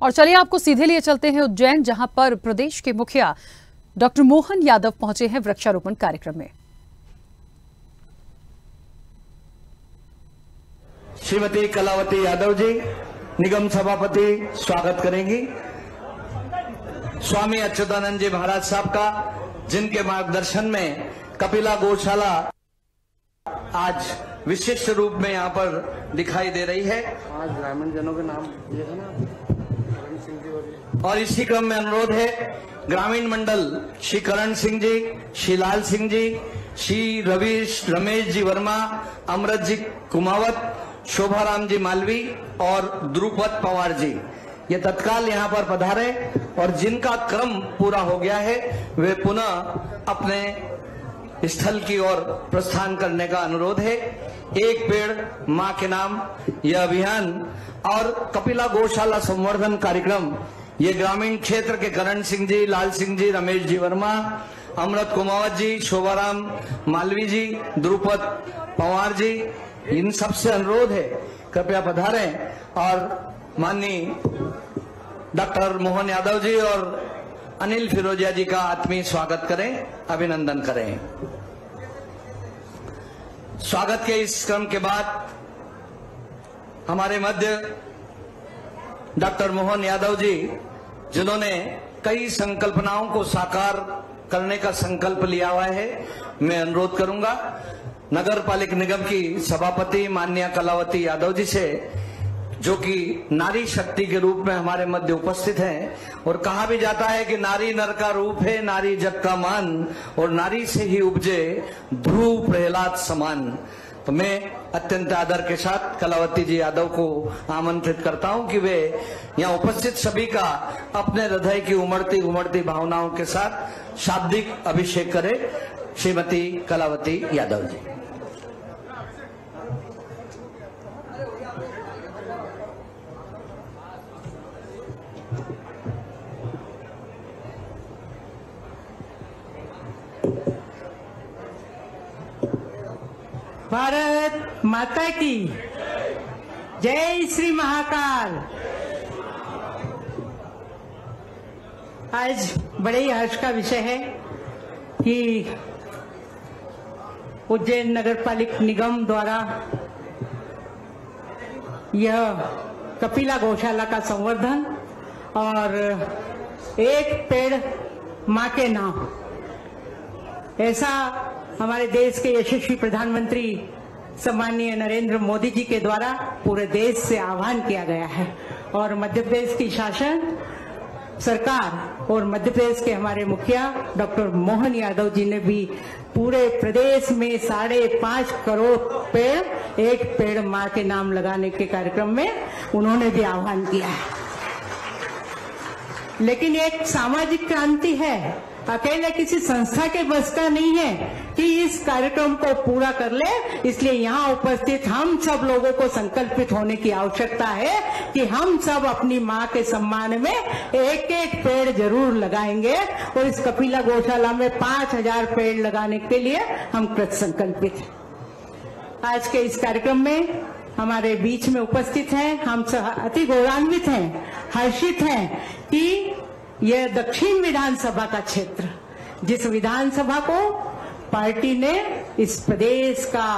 और चलिए आपको सीधे लिए चलते हैं उज्जैन, जहां पर प्रदेश के मुखिया डॉक्टर मोहन यादव पहुंचे हैं वृक्षारोपण कार्यक्रम में। श्रीमती कलावती यादव जी निगम सभापति स्वागत करेंगी। स्वामी अच्युतानंद जी महाराज साहब का, जिनके मार्गदर्शन में कपिला गौशाला आज विशिष्ट रूप में यहाँ पर दिखाई दे रही है। आज ग्रामीण जनों के नाम ये है ना, और इसी क्रम में अनुरोध है ग्रामीण मंडल श्री करण सिंह जी, श्री लाल सिंह जी, श्री रमेश जी वर्मा, अमृत जी कुमावत, शोभाराम जी मालवी और द्रुपद पवार जी, ये तत्काल यहाँ पर पधारे और जिनका क्रम पूरा हो गया है वे पुनः अपने स्थल की ओर प्रस्थान करने का अनुरोध है। एक पेड़ मां के नाम यह अभियान और कपिला गौशाला संवर्धन कार्यक्रम ये ग्रामीण क्षेत्र के करण सिंह जी, लाल सिंह जी, रमेश जी वर्मा, अमृत कुमावत जी, शोभाराम मालवी जी, द्रुपद पवार जी, इन सबसे अनुरोध है कृपया पधारें और माननीय डॉक्टर मोहन यादव जी और अनिल फिरोजिया जी का आत्मीय स्वागत करें, अभिनंदन करें। स्वागत के इस क्रम के बाद हमारे मध्य डॉक्टर मोहन यादव जी, जिन्होंने कई संकल्पनाओं को साकार करने का संकल्प लिया हुआ है, मैं अनुरोध करूंगा नगर पालिका निगम की सभापति माननीय कलावती यादव जी से, जो कि नारी शक्ति के रूप में हमारे मध्य उपस्थित हैं। और कहा भी जाता है कि नारी नर का रूप है, नारी जग का मान, और नारी से ही उपजे ध्रुव प्रहलाद समान। तो मैं अत्यंत आदर के साथ कलावती जी यादव को आमंत्रित करता हूं कि वे यहाँ उपस्थित सभी का अपने हृदय की उमड़ती भावनाओं के साथ शाब्दिक अभिषेक करें। श्रीमती कलावती यादव जी। भारत माता की जय श्री महाकाल। आज बड़े ही हर्ष का विषय है कि उज्जैन नगर पालिका निगम द्वारा यह कपिला गौशाला का संवर्धन और एक पेड़ मां के नाम, ऐसा हमारे देश के यशस्वी प्रधानमंत्री सम्माननीय नरेंद्र मोदी जी के द्वारा पूरे देश से आह्वान किया गया है। और मध्य प्रदेश की शासन सरकार और मध्य प्रदेश के हमारे मुखिया डॉक्टर मोहन यादव जी ने भी पूरे प्रदेश में 5.5 करोड़ पेड़ एक पेड़ मां के नाम लगाने के कार्यक्रम में उन्होंने भी आह्वान किया है। लेकिन एक सामाजिक क्रांति है, अकेले किसी संस्था के बस का नहीं है कि इस कार्यक्रम को पूरा कर ले। इसलिए यहाँ उपस्थित हम सब लोगों को संकल्पित होने की आवश्यकता है कि हम सब अपनी माँ के सम्मान में एक एक पेड़ जरूर लगाएंगे और इस कपिला गौशाला में 5000 पेड़ लगाने के लिए हम कृत संकल्पित हैं। आज के इस कार्यक्रम में हमारे बीच में उपस्थित हैं, हम अति गौरवान्वित हैं, हर्षित हैं कि यह दक्षिण विधानसभा का क्षेत्र, जिस विधानसभा को पार्टी ने इस प्रदेश का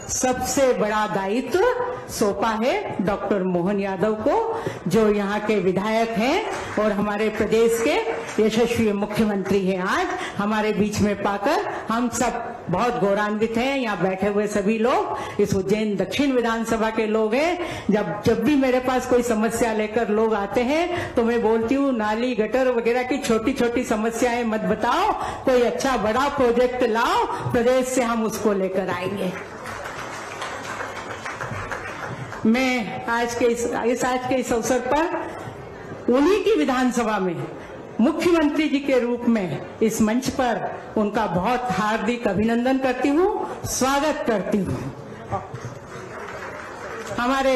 सबसे बड़ा दायित्व सौंपा है डॉक्टर मोहन यादव को, जो यहाँ के विधायक हैं और हमारे प्रदेश के यशस्वी मुख्यमंत्री हैं। आज हमारे बीच में पाकर हम सब बहुत गौरवान्वित हैं। यहाँ बैठे हुए सभी लोग इस उज्जैन दक्षिण विधानसभा के लोग हैं। जब भी मेरे पास कोई समस्या लेकर लोग आते हैं तो मैं बोलती हूँ नाली गटर वगैरह की छोटी छोटी समस्याएं मत बताओ, कोई अच्छा बड़ा प्रोजेक्ट लाओ, प्रदेश से हम उसको लेकर आएंगे। मैं आज के इस अवसर पर उन्हीं की विधानसभा में मुख्यमंत्री जी के रूप में इस मंच पर उनका बहुत हार्दिक अभिनंदन करती हूँ, स्वागत करती हूँ। हमारे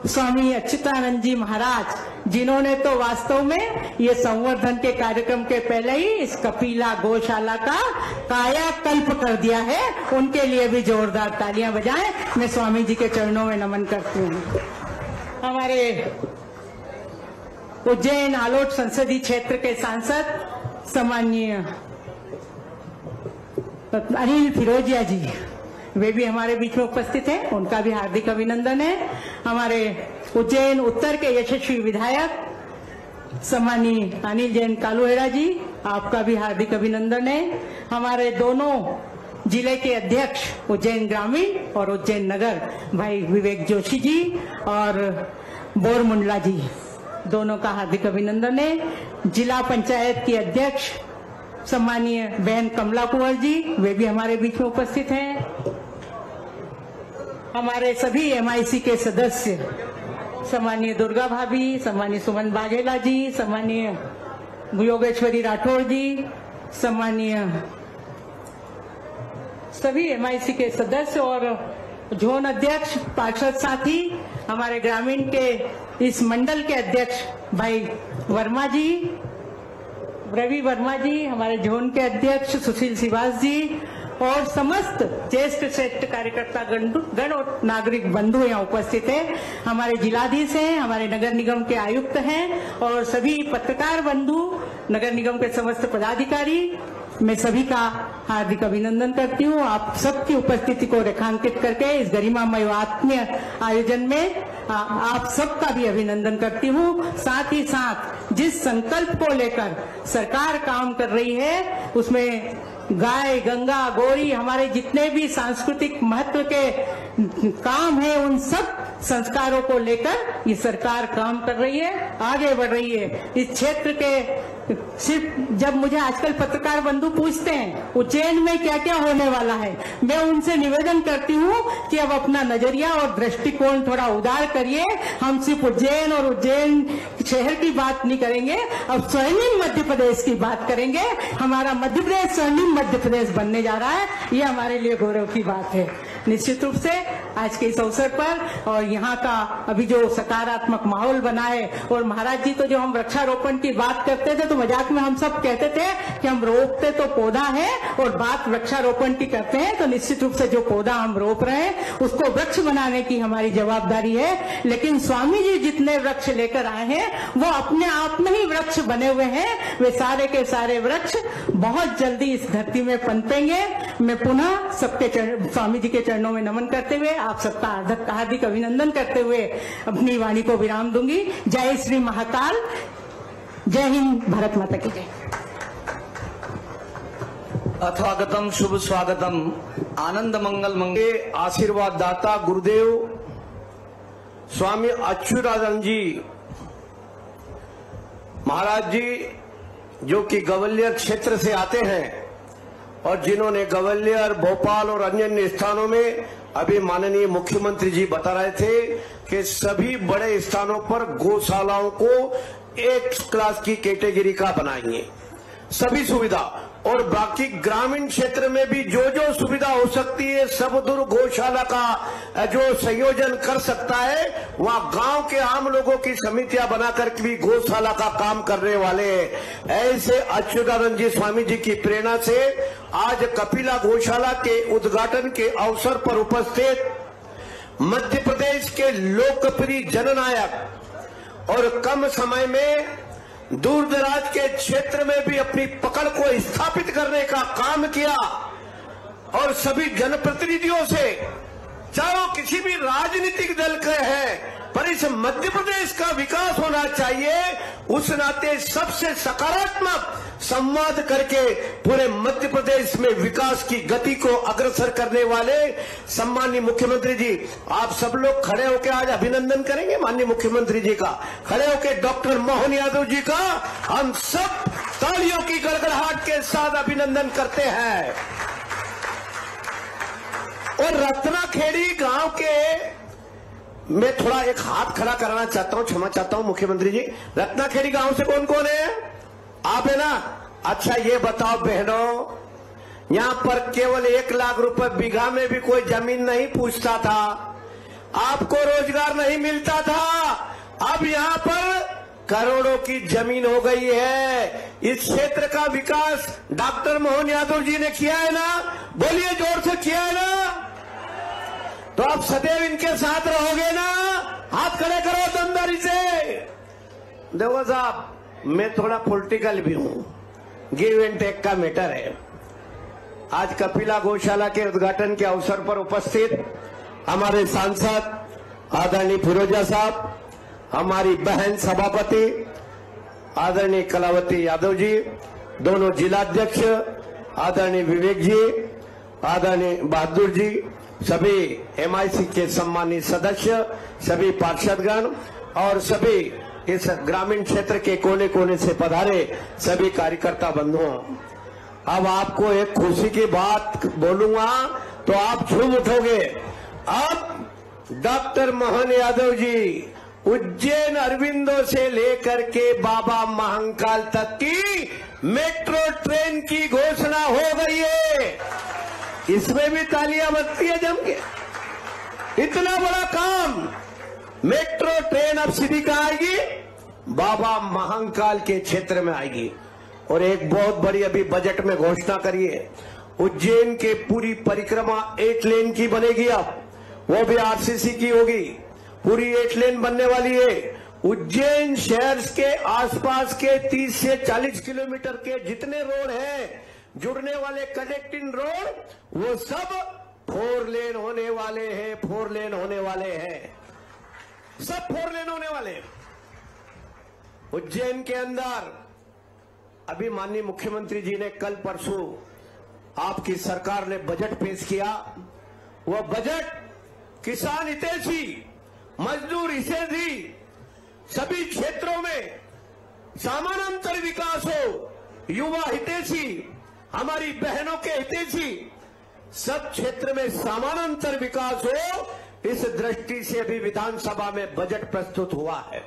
स्वामी अच्युतानंद जी महाराज, जिन्होंने तो वास्तव में ये संवर्धन के कार्यक्रम के पहले ही इस कपिला गौशाला का कायाकल्प कर दिया है, उनके लिए भी जोरदार तालियां बजाएं। मैं स्वामी जी के चरणों में नमन करती हूँ। हमारे उज्जैन आलोट संसदीय क्षेत्र के सांसद सम्माननीय अनिल फिरोजिया जी, वे भी हमारे बीच में उपस्थित हैं, उनका भी हार्दिक अभिनंदन है। हमारे उज्जैन उत्तर के यशस्वी विधायक सम्माननीय अनिल जैन कालूहेड़ा जी, आपका भी हार्दिक अभिनंदन है। हमारे दोनों जिले के अध्यक्ष उज्जैन ग्रामीण और उज्जैन नगर भाई विवेक जोशी जी और बोर मुंडला जी, दोनों का हार्दिक अभिनंदन है। जिला पंचायत की अध्यक्ष सम्मानीय बहन कमला कुंवर जी, वे भी हमारे बीच में उपस्थित हैं। हमारे सभी एमआईसी के सदस्य सम्मानीय दुर्गा भाभी, सम्मानीय सुमन बाघेला जी, सम्मानीय योगेश्वरी राठौर जी, सम्मानीय सभी एमआईसी के सदस्य और जोन अध्यक्ष, पार्षद साथी, हमारे ग्रामीण के इस मंडल के अध्यक्ष भाई वर्मा जी, रवि वर्मा जी, हमारे जोन के अध्यक्ष सुशील श्रीवास जी और समस्त ज्येष्ठ श्रेष्ठ कार्यकर्ता गण और नागरिक बंधु यहाँ उपस्थित हैं। हमारे जिलाधीश हैं, हमारे नगर निगम के आयुक्त हैं और सभी पत्रकार बंधु, नगर निगम के समस्त पदाधिकारी, मैं सभी का हार्दिक अभिनंदन करती हूँ। आप सबकी उपस्थिति को रेखांकित करके इस गरिमामय आत्मीय आयोजन में आप सबका भी अभिनंदन करती हूँ। साथ ही साथ जिस संकल्प को लेकर सरकार काम कर रही है, उसमें गाय, गंगा, गौरी, हमारे जितने भी सांस्कृतिक महत्व के काम है, उन सब संस्कारों को लेकर ये सरकार काम कर रही है, आगे बढ़ रही है। इस क्षेत्र के सिर्फ जब मुझे आजकल पत्रकार बंधु पूछते हैं उज्जैन में क्या क्या होने वाला है, मैं उनसे निवेदन करती हूँ कि अब अपना नजरिया और दृष्टिकोण थोड़ा उदार करिए। हम सिर्फ उज्जैन और उज्जैन शहर की बात नहीं करेंगे, अब स्वर्णिम मध्य प्रदेश की बात करेंगे। हमारा मध्य प्रदेश स्वर्णिम मध्य प्रदेश बनने जा रहा है, ये हमारे लिए गौरव की बात है। निश्चित रूप से आज के इस अवसर पर और यहाँ का अभी जो सकारात्मक माहौल बना है, और महाराज जी तो जो हम वृक्षारोपण की बात करते थे तो मजाक में हम सब कहते थे कि हम रोपते तो पौधा है और बात वृक्षारोपण की करते हैं, तो निश्चित रूप से जो पौधा हम रोप रहे हैं उसको वृक्ष बनाने की हमारी जवाबदारी है। लेकिन स्वामी जी जितने वृक्ष लेकर आए हैं वो अपने आप में ही वृक्ष बने हुए हैं, वे सारे के सारे वृक्ष बहुत जल्दी इस धरती में पनपेंगे। मैं पुनः सबके स्वामी जी के चरणों में नमन करते हुए आप सबका हार्दिक अभिनंदन करते हुए अपनी वाणी को विराम दूंगी। जय श्री महाकाल, जय हिंद, भारत माता की जय। अथवागतम शुभ स्वागतम, आनंद मंगल मंगे। आशीर्वाद दाता गुरुदेव स्वामी अच्युतानंद जी महाराज जी, जो कि ग्वालियर क्षेत्र से आते हैं और जिन्होंने ग्वालियर, भोपाल और अन्य स्थानों में, अभी माननीय मुख्यमंत्री जी बता रहे थे कि सभी बड़े स्थानों पर गौशालाओं को एक क्लास की कैटेगरी का बनाएंगे, सभी सुविधा, और बाकी ग्रामीण क्षेत्र में भी जो जो सुविधा हो सकती है सब दूर गौशाला का जो संयोजन कर सकता है, वहां गांव के आम लोगों की समितियां बनाकर भी गौशाला का काम करने वाले हैं। ऐसे अच्युतानंद जी स्वामी जी की प्रेरणा से आज कपिला गौशाला के उद्घाटन के अवसर पर उपस्थित मध्य प्रदेश के लोकप्रिय जननायक और कम समय में दूर दराज के क्षेत्र में भी अपनी पकड़ को स्थापित करने का काम किया, और सभी जनप्रतिनिधियों से, चाहे वो किसी भी राजनीतिक दल के हैं, पर इस मध्य प्रदेश का विकास होना चाहिए, उस नाते सबसे सकारात्मक संवाद करके पूरे मध्य प्रदेश में विकास की गति को अग्रसर करने वाले सम्माननीय मुख्यमंत्री जी, आप सब लोग खड़े होकर आज अभिनंदन करेंगे माननीय मुख्यमंत्री जी का, खड़े होकर डॉक्टर मोहन यादव जी का हम सब तालियों की गड़गड़ाहट के साथ अभिनंदन करते हैं। और रत्नाखेड़ी गांव के मैं थोड़ा एक हाथ खड़ा कराना चाहता हूं, क्षमा चाहता हूं मुख्यमंत्री जी। रत्नाखेड़ी गांव से कौन कौन है? आप है ना? अच्छा ये बताओ बहनों, यहां पर केवल 1 लाख रुपए बीघा में भी कोई जमीन नहीं पूछता था, आपको रोजगार नहीं मिलता था, अब यहां पर करोड़ों की जमीन हो गई है। इस क्षेत्र का विकास डॉक्टर मोहन यादव जी ने किया है ना? बोलिए जोर से, किया है ना? तो आप सदैव इनके साथ रहोगे ना? हाथ खड़े करो दमदारी से। देखो साहब, मैं थोड़ा पॉलिटिकल भी हूं, गिव एंड टेक का मैटर है। आज कपिला गौशाला के उद्घाटन के अवसर पर उपस्थित हमारे सांसद आदरणीय फिरोजा साहब, हमारी बहन सभापति आदरणीय कलावती यादव जी, दोनों जिलाध्यक्ष आदरणीय विवेक जी, आदरणीय बहादुर जी, सभी MIC के सम्मानित सदस्य, सभी पार्षदगण और सभी इस ग्रामीण क्षेत्र के कोने कोने से पधारे सभी कार्यकर्ता बंधुओं, अब आपको एक खुशी की बात बोलूंगा तो आप झूम उठोगे। अब डॉक्टर मोहन यादव जी उज्जैन अरविंदो से लेकर के बाबा महाकाल तक की मेट्रो ट्रेन की घोषणा हो गई है। इसमें भी तालियां बजती है जम के। इतना बड़ा काम, मेट्रो ट्रेन अब सीधी कहां आएगी? बाबा महाकाल के क्षेत्र में आएगी। और एक बहुत बड़ी अभी बजट में घोषणा करिए, उज्जैन के पूरी परिक्रमा 8 लेन की बनेगी। अब वो भी RCC की होगी, पूरी 8 लेन बनने वाली है। उज्जैन शहर के आसपास के 30 से 40 किलोमीटर के जितने रोड हैं, जुड़ने वाले कनेक्टिंग रोड, वो सब 4 लेन होने वाले हैं। 4 लेन होने वाले हैं, सब 4 लेन होने वाले हैं। उज्जैन के अंदर अभी माननीय मुख्यमंत्री जी ने कल परसों आपकी सरकार ने बजट पेश किया। वह बजट किसान हितैषी, मजदूर हितैषी, सभी क्षेत्रों में समानांतर विकास हो, युवा हितैषी, हमारी बहनों के हितैषी, सब क्षेत्र में समानांतर विकास हो, इस दृष्टि से अभी विधानसभा में बजट प्रस्तुत हुआ है।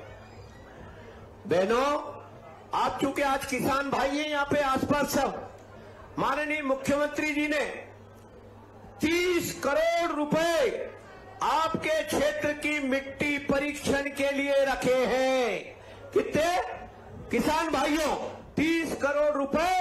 बहनों, आप चूंकि आज किसान भाई हैं यहाँ पे आसपास सब, माननीय मुख्यमंत्री जी ने 30 करोड़ रुपए आपके क्षेत्र की मिट्टी परीक्षण के लिए रखे हैं। कितने? किसान भाइयों, 30 करोड़ रुपए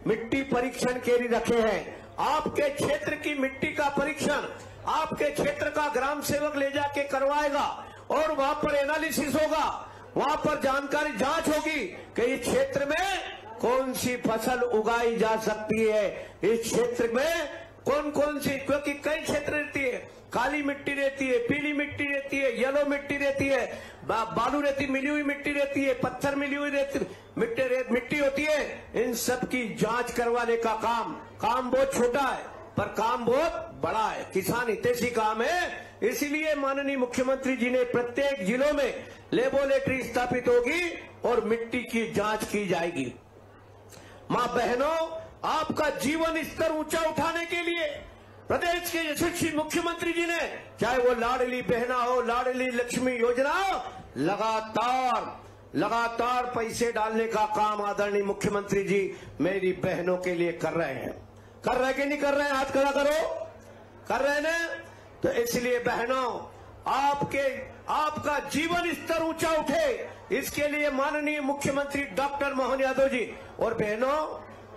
मिट्टी परीक्षण के लिए रखे हैं। आपके क्षेत्र की मिट्टी का परीक्षण आपके क्षेत्र का ग्राम सेवक ले जाके करवाएगा और वहां पर एनालिसिस होगा, वहां पर जानकारी जांच होगी कि इस क्षेत्र में कौन सी फसल उगाई जा सकती है, इस क्षेत्र में कौन कौन सी, क्योंकि कई क्षेत्र रहती है, काली मिट्टी रहती है, पीली मिट्टी रहती है, येलो मिट्टी रहती है, बालू रहती, मिली हुई मिट्टी रहती है, पत्थर मिली हुई रहती मिट्टी होती है। इन सब की जांच करवाने का काम बहुत छोटा है पर काम बहुत बड़ा है, किसान हितैषी काम है। इसीलिए माननीय मुख्यमंत्री जी ने प्रत्येक जिलों में लेबोरेटरी स्थापित होगी और मिट्टी की जांच की जाएगी। मां बहनों, आपका जीवन स्तर ऊंचा उठाने के लिए प्रदेश के यशस्वी मुख्यमंत्री जी ने, चाहे वो लाडली बहना हो, लाडली लक्ष्मी योजना हो, लगातार पैसे डालने का काम आदरणीय मुख्यमंत्री जी मेरी बहनों के लिए कर रहे हैं। कर रहे कि नहीं कर रहे हैं? हाथ खड़ा करो। कर रहे हैं ना? तो इसलिए बहनों, आपका जीवन स्तर ऊंचा उठे, इसके लिए माननीय मुख्यमंत्री डॉक्टर मोहन यादव जी, और बहनों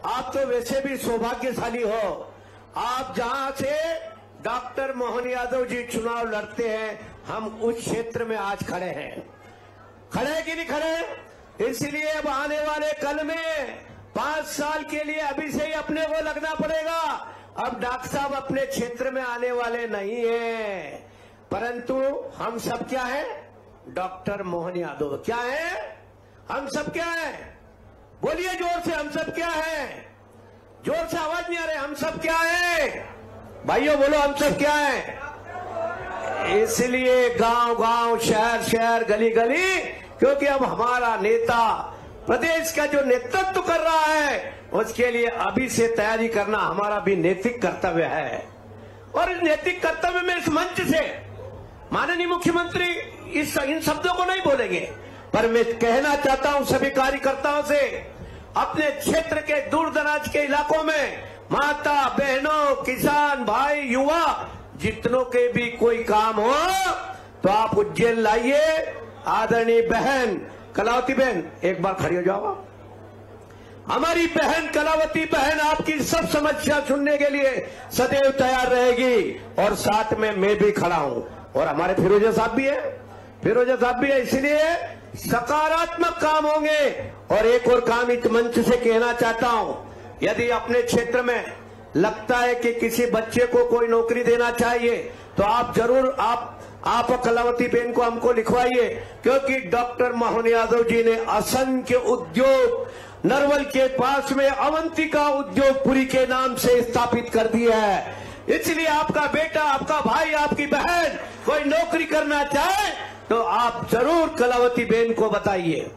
आप तो वैसे भी सौभाग्यशाली हो, आप जहां से डॉक्टर मोहन यादव जी चुनाव लड़ते हैं, हम उस क्षेत्र में आज खड़े हैं। खड़े कि नहीं खड़े? इसलिए अब आने वाले कल में 5 साल के लिए अभी से ही अपने को लगना पड़ेगा। अब डॉक्टर साहब अपने क्षेत्र में आने वाले नहीं है, परंतु हम सब क्या है? डॉक्टर मोहन यादव क्या है? हम सब क्या है? बोलिए जोर से, हम सब क्या है? जोर से आवाज नहीं आ रही। हम सब क्या है? भाइयों बोलो, हम सब क्या है? इसलिए गांव गांव, शहर शहर, गली गली, क्योंकि अब हमारा नेता प्रदेश का जो नेतृत्व कर रहा है, उसके लिए अभी से तैयारी करना हमारा भी नैतिक कर्तव्य है। और इस नैतिक कर्तव्य में इस मंच से माननीय मुख्यमंत्री इन शब्दों को नहीं बोलेंगे, पर मैं कहना चाहता हूं सभी कार्यकर्ताओं से, अपने क्षेत्र के दूर दराज के इलाकों में माता बहनों, किसान भाई, युवा, जितनों के भी कोई काम हो तो आप उज्जैन लाइए। आदरणीय बहन कलावती बहन, एक बार खड़ी हो जाओ। हमारी बहन कलावती बहन आपकी सब समस्या सुनने के लिए सदैव तैयार रहेगी, और साथ में मैं भी खड़ा हूं, और हमारे फिरोजा साहब भी है, इसलिए सकारात्मक काम होंगे। और एक और काम इस मंच से कहना चाहता हूं, यदि अपने क्षेत्र में लगता है कि किसी बच्चे को कोई नौकरी देना चाहिए तो आप जरूर आप कलावती बेन को हमको लिखवाइए, क्योंकि डॉक्टर मोहन यादव जी ने असंख्य उद्योग नरवल के पास में अवंतिका उद्योगपुरी के नाम से स्थापित कर दिया है। इसलिए आपका बेटा, आपका भाई, आपकी बहन कोई नौकरी करना चाहे तो आप जरूर कलावती बेन को बताइए,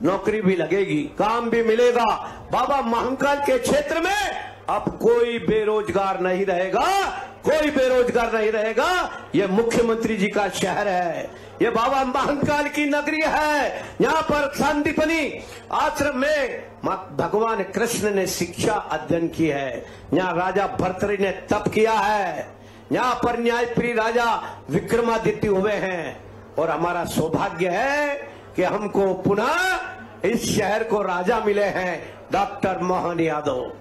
नौकरी भी लगेगी, काम भी मिलेगा। बाबा महंकाल के क्षेत्र में अब कोई बेरोजगार नहीं रहेगा, कोई बेरोजगार नहीं रहेगा। ये मुख्यमंत्री जी का शहर है, ये बाबा महंकाल की नगरी है। यहाँ पर शांतिपनी आश्रम में भगवान कृष्ण ने शिक्षा अध्ययन की है, यहाँ राजा भर्तृहरि ने तप किया है, यहाँ पर न्यायप्रिय राजा विक्रमादित्य हुए हैं। और हमारा सौभाग्य है कि हमको पुनः इस शहर को राजा मिले हैं, डॉक्टर मोहन यादव।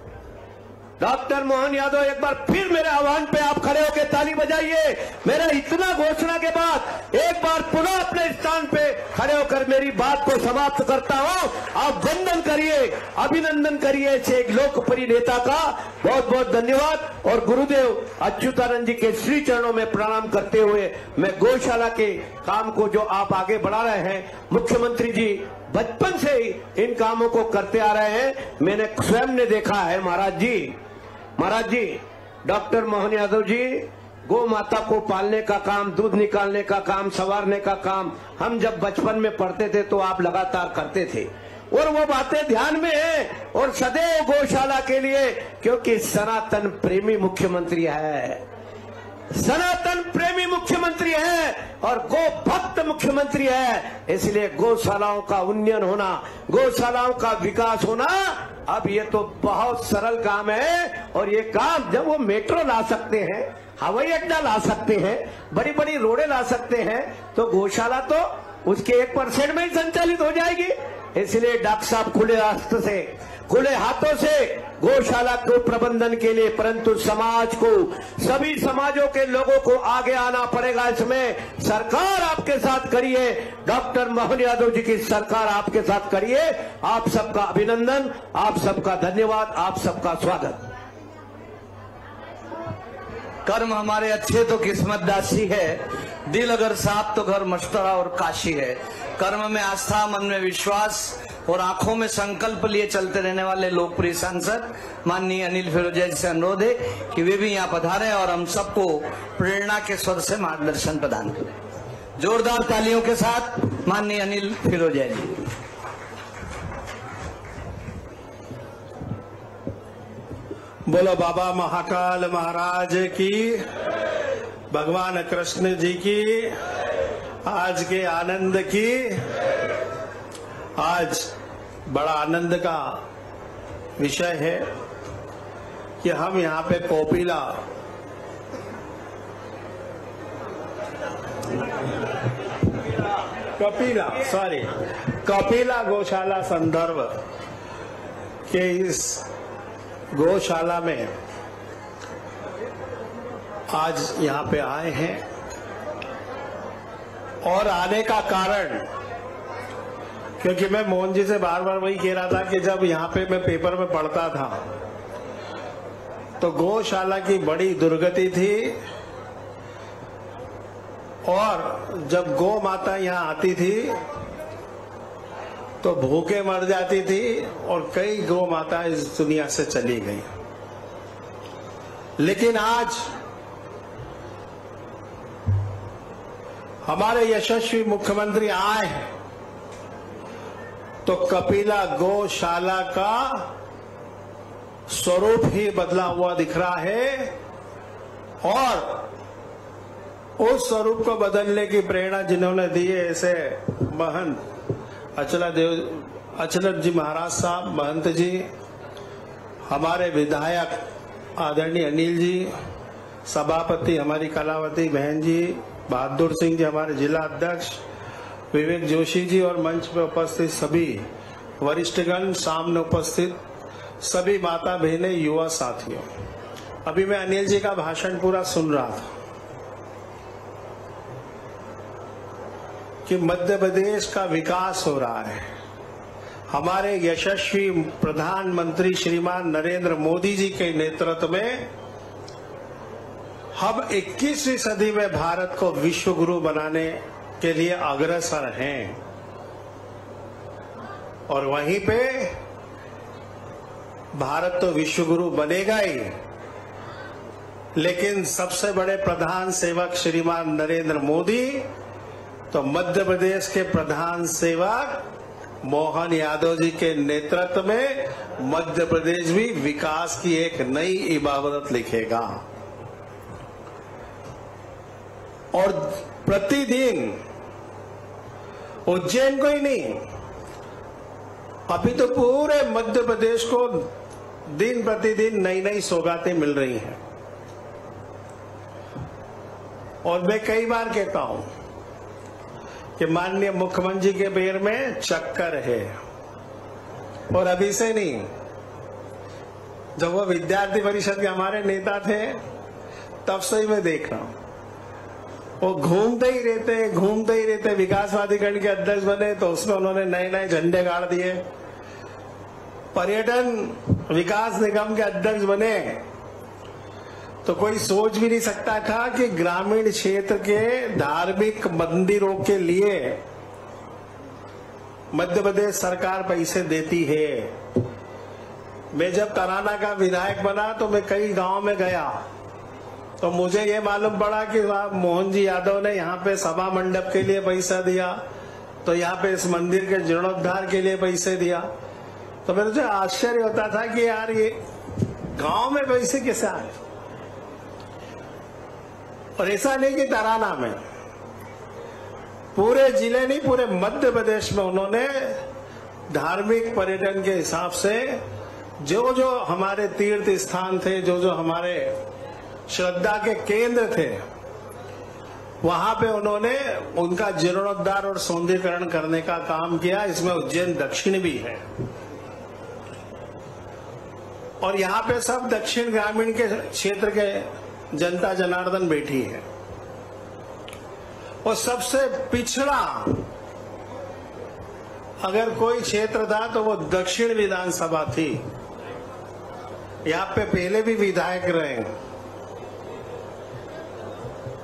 डॉक्टर मोहन यादव, एक बार फिर मेरे आह्वान पे आप खड़े होकर ताली बजाइए। मेरा इतना घोषणा के बाद एक बार पुनः अपने स्थान पे खड़े होकर मेरी बात को समाप्त करता हूं। आप वंदन करिए, अभिनंदन करिए ऐसे एक लोकप्रिय नेता का। बहुत बहुत धन्यवाद। और गुरुदेव अच्युतानंद जी के श्री चरणों में प्रणाम करते हुए मैं गौशाला के काम को जो आप आगे बढ़ा रहे हैं, मुख्यमंत्री जी बचपन से ही इन कामों को करते आ रहे हैं, मैंने स्वयं ने देखा है। महाराज जी डॉक्टर मोहन यादव जी गौ माता को पालने का काम, दूध निकालने का काम, संवारने का काम हम जब बचपन में पढ़ते थे तो आप लगातार करते थे, और वो बातें ध्यान में है। और सदैव गौशाला के लिए, क्योंकि सनातन प्रेमी मुख्यमंत्री है, सनातन प्रेमी मुख्यमंत्री है और गो भक्त मुख्यमंत्री है, इसलिए गौशालाओं का उन्नयन होना, गौशालाओं का विकास होना अब ये तो बहुत सरल काम है। और ये काम जब वो मेट्रो ला सकते हैं, हवाई अड्डा ला सकते हैं, बड़ी बड़ी रोडें ला सकते हैं, तो गौशाला तो उसके 1% में ही संचालित हो जाएगी। इसलिए डॉक्टर साहब खुले रास्ते से, खुले हाथों से गौशाला को प्रबंधन के लिए, परंतु समाज को, सभी समाजों के लोगों को आगे आना पड़ेगा। इसमें सरकार आपके साथ करिए, डॉक्टर मोहन यादव जी की सरकार आपके साथ करिए। आप सबका अभिनंदन, आप सबका धन्यवाद, आप सबका स्वागत। कर्म हमारे अच्छे तो किस्मत दासी है, दिल अगर साफ तो घर मशतरा और काशी है। कर्म में आस्था, मन में विश्वास और आंखों में संकल्प लिए चलते रहने वाले लोकप्रिय सांसद माननीय अनिल फिरोजिया जी से अनुरोध है कि वे भी यहाँ पधारें और हम सबको प्रेरणा के स्वर से मार्गदर्शन प्रदान करें। जोरदार तालियों के साथ माननीय अनिल फिरोजिया जी। बोलो बाबा महाकाल महाराज की, भगवान कृष्ण जी की, आज के आनंद की। आज बड़ा आनंद का विषय है कि हम यहाँ पे कपिला गौशाला संदर्भ के इस गौशाला में आज यहाँ पे आए हैं। और आने का कारण, क्योंकि मैं मोहन जी से बार बार वही कह रहा था कि जब यहाँ पे मैं पेपर में पढ़ता था तो गौशाला की बड़ी दुर्गति थी, और जब गौ माता यहाँ आती थी तो भूखे मर जाती थी, और कई गौ माता इस दुनिया से चली गई। लेकिन आज हमारे यशस्वी मुख्यमंत्री आए तो कपिला गौशाला का स्वरूप ही बदला हुआ दिख रहा है, और उस स्वरूप को बदलने की प्रेरणा जिन्होंने दी है, ऐसे महंत अचलत जी महाराज साहब, महंत जी, हमारे विधायक आदरणीय अनिल जी, सभापति हमारी कलावती बहन जी, बहादुर सिंह जी हमारे जिला अध्यक्ष, विवेक जोशी जी, और मंच पर उपस्थित सभी वरिष्ठगण, सामने उपस्थित सभी माता बहनें, युवा साथियों। अभी मैं अनिल जी का भाषण पूरा सुन रहा था। कि मध्य प्रदेश का विकास हो रहा है। हमारे यशस्वी प्रधानमंत्री श्रीमान नरेंद्र मोदी जी के नेतृत्व में हम 21वीं सदी में भारत को विश्व गुरु बनाने के लिए अग्रसर हैं। और वहीं पे भारत तो विश्व गुरु बनेगा ही, लेकिन सबसे बड़े प्रधान सेवक श्रीमान नरेंद्र मोदी तो मध्य प्रदेश के प्रधान सेवक मोहन यादव जी के नेतृत्व में मध्य प्रदेश भी विकास की एक नई इबारत लिखेगा। और प्रतिदिन उज्जैन को ही नहीं, अभी तो पूरे मध्य प्रदेश को दिन प्रतिदिन नई नई सौगातें मिल रही हैं। और मैं कई बार कहता हूं कि माननीय मुख्यमंत्री के पैर में चक्कर है। और अभी से नहीं, जब वो विद्यार्थी परिषद के हमारे नेता थे तब से ही मैं देख रहा हूं, वो घूमते ही रहते। विकासवादी गण के अध्यक्ष बने तो उसमें उन्होंने नए नए झंडे गाड़ दिए। पर्यटन विकास निगम के अध्यक्ष बने तो कोई सोच भी नहीं सकता था कि ग्रामीण क्षेत्र के धार्मिक मंदिरों के लिए मध्य प्रदेश सरकार पैसे देती है। मैं जब तराना का विधायक बना तो मैं कई गांव में गया तो मुझे ये मालूम पड़ा कि मोहन जी यादव ने यहाँ पे सभा मंडप के लिए पैसा दिया, तो यहाँ पे इस मंदिर के जीर्णोद्धार के लिए पैसे दिया। तो मुझे आश्चर्य होता था कि यार ये गांव में पैसे कैसे आए। और ऐसा नहीं कि तराना में, पूरे जिले नहीं पूरे मध्य प्रदेश में उन्होंने धार्मिक पर्यटन के हिसाब से जो जो हमारे तीर्थ स्थान थे, जो जो हमारे श्रद्धा के केंद्र थे, वहां पे उन्होंने उनका जीर्णोद्धार और सौंदर्यीकरण करने का काम किया। इसमें उज्जैन दक्षिण भी है। और यहाँ पे सब दक्षिण ग्रामीण के क्षेत्र के जनता जनार्दन बैठी है। और सबसे पिछड़ा अगर कोई क्षेत्र था तो वो दक्षिण विधानसभा थी। यहाँ पे पहले भी विधायक रहे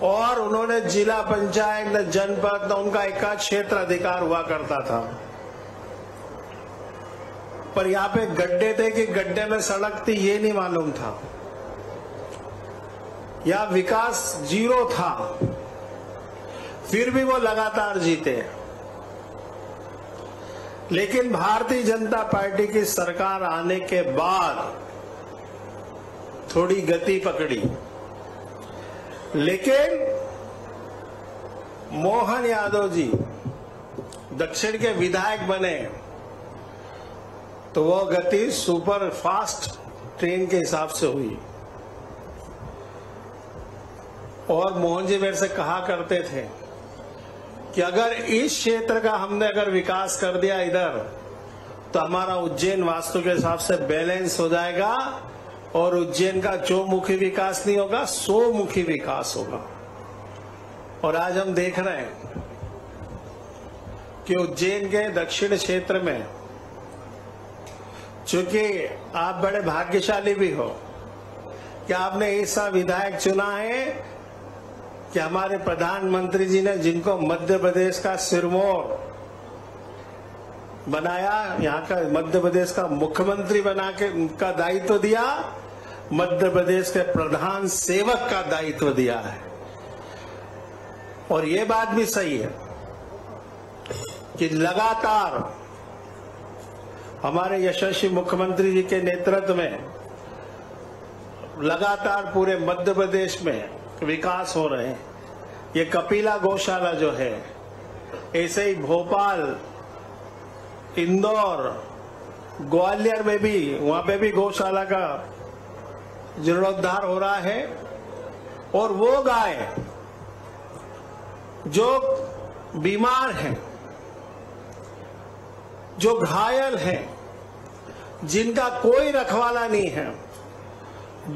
और उन्होंने जिला पंचायत न जनपद न उनका एकाध क्षेत्र अधिकार हुआ करता था। पर यहाँ पे गड्ढे थे कि गड्ढे में सड़क थी ये नहीं मालूम था। या विकास जीरो था, फिर भी वो लगातार जीते। लेकिन भारतीय जनता पार्टी की सरकार आने के बाद थोड़ी गति पकड़ी। लेकिन मोहन यादव जी दक्षिण के विधायक बने तो वो गति सुपर फास्ट ट्रेन के हिसाब से हुई। और मोहन जी मेरे से कहा करते थे कि अगर इस क्षेत्र का हमने अगर विकास कर दिया इधर, तो हमारा उज्जैन वास्तु के हिसाब से बैलेंस हो जाएगा और उज्जैन का चौमुखी विकास नहीं होगा, 100 मुखी विकास होगा। और आज हम देख रहे हैं कि उज्जैन के दक्षिण क्षेत्र में, चूंकि आप बड़े भाग्यशाली भी हो कि आपने ऐसा विधायक चुना है कि हमारे प्रधानमंत्री जी ने जिनको मध्य प्रदेश का सिरमौर बनाया, यहाँ का मध्य प्रदेश का मुख्यमंत्री बना के उनका दायित्व दिया, मध्य प्रदेश के प्रधान सेवक का दायित्व दिया है। और ये बात भी सही है कि लगातार हमारे यशस्वी मुख्यमंत्री जी के नेतृत्व में लगातार पूरे मध्य प्रदेश में विकास हो रहे हैं। ये कपिला गौशाला जो है, ऐसे ही भोपाल, इंदौर, ग्वालियर में भी, वहां पे भी गौशाला का जीर्णोद्धार हो रहा है। और वो गाय जो बीमार हैं, जो घायल हैं, जिनका कोई रखवाला नहीं है,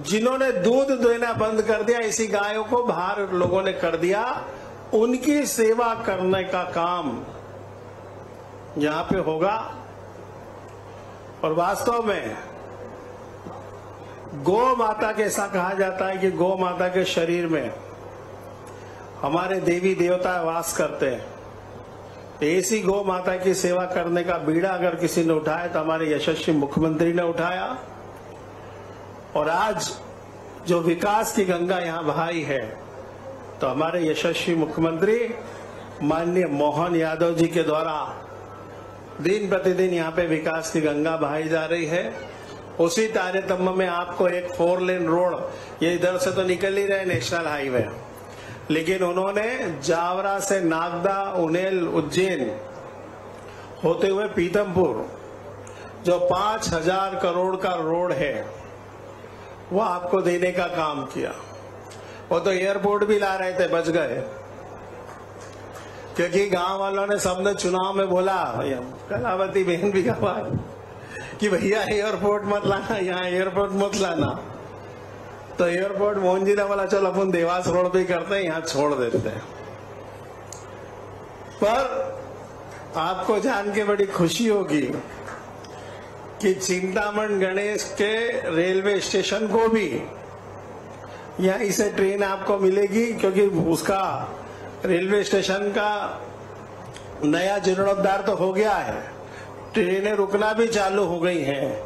जिन्होंने दूध देना बंद कर दिया, इसी गायों को बाहर लोगों ने कर दिया, उनकी सेवा करने का काम यहां पे होगा। और वास्तव में गौ माता के, ऐसा कहा जाता है कि गौ माता के शरीर में हमारे देवी देवता वास करते हैं। ऐसी गौ माता की सेवा करने का बीड़ा अगर किसी ने उठाया तो हमारे यशस्वी मुख्यमंत्री ने उठाया। और आज जो विकास की गंगा यहां बहाई है तो हमारे यशस्वी मुख्यमंत्री माननीय मोहन यादव जी के द्वारा दिन प्रतिदिन यहां पे विकास की गंगा बहाई जा रही है। उसी तारतम्य में आपको एक 4 लेन रोड, ये इधर से तो निकल ही रहे नेशनल हाईवे, लेकिन उन्होंने जावरा से नागदा, उनेल, उज्जैन होते हुए पीतमपुर जो 5000 करोड़ का रोड है वो आपको देने का काम किया। वो तो एयरपोर्ट भी ला रहे थे, बच गए, क्योंकि गांव वालों ने सबने चुनाव में बोला, कलावती बहन भी कहा कि भैया एयरपोर्ट मत लाना, यहाँ एयरपोर्ट मत लाना। तो एयरपोर्ट मोहन जी ने बोला चलो अपन देवास रोड पे करते हैं, यहाँ छोड़ देते हैं। पर आपको जान के बड़ी खुशी होगी कि चिंतामण गणेश के रेलवे स्टेशन को भी यहीं से ट्रेन आपको मिलेगी, क्योंकि उसका रेलवे स्टेशन का नया जीर्णोद्धार तो हो गया है, ट्रेनें रुकना भी चालू हो गई हैं,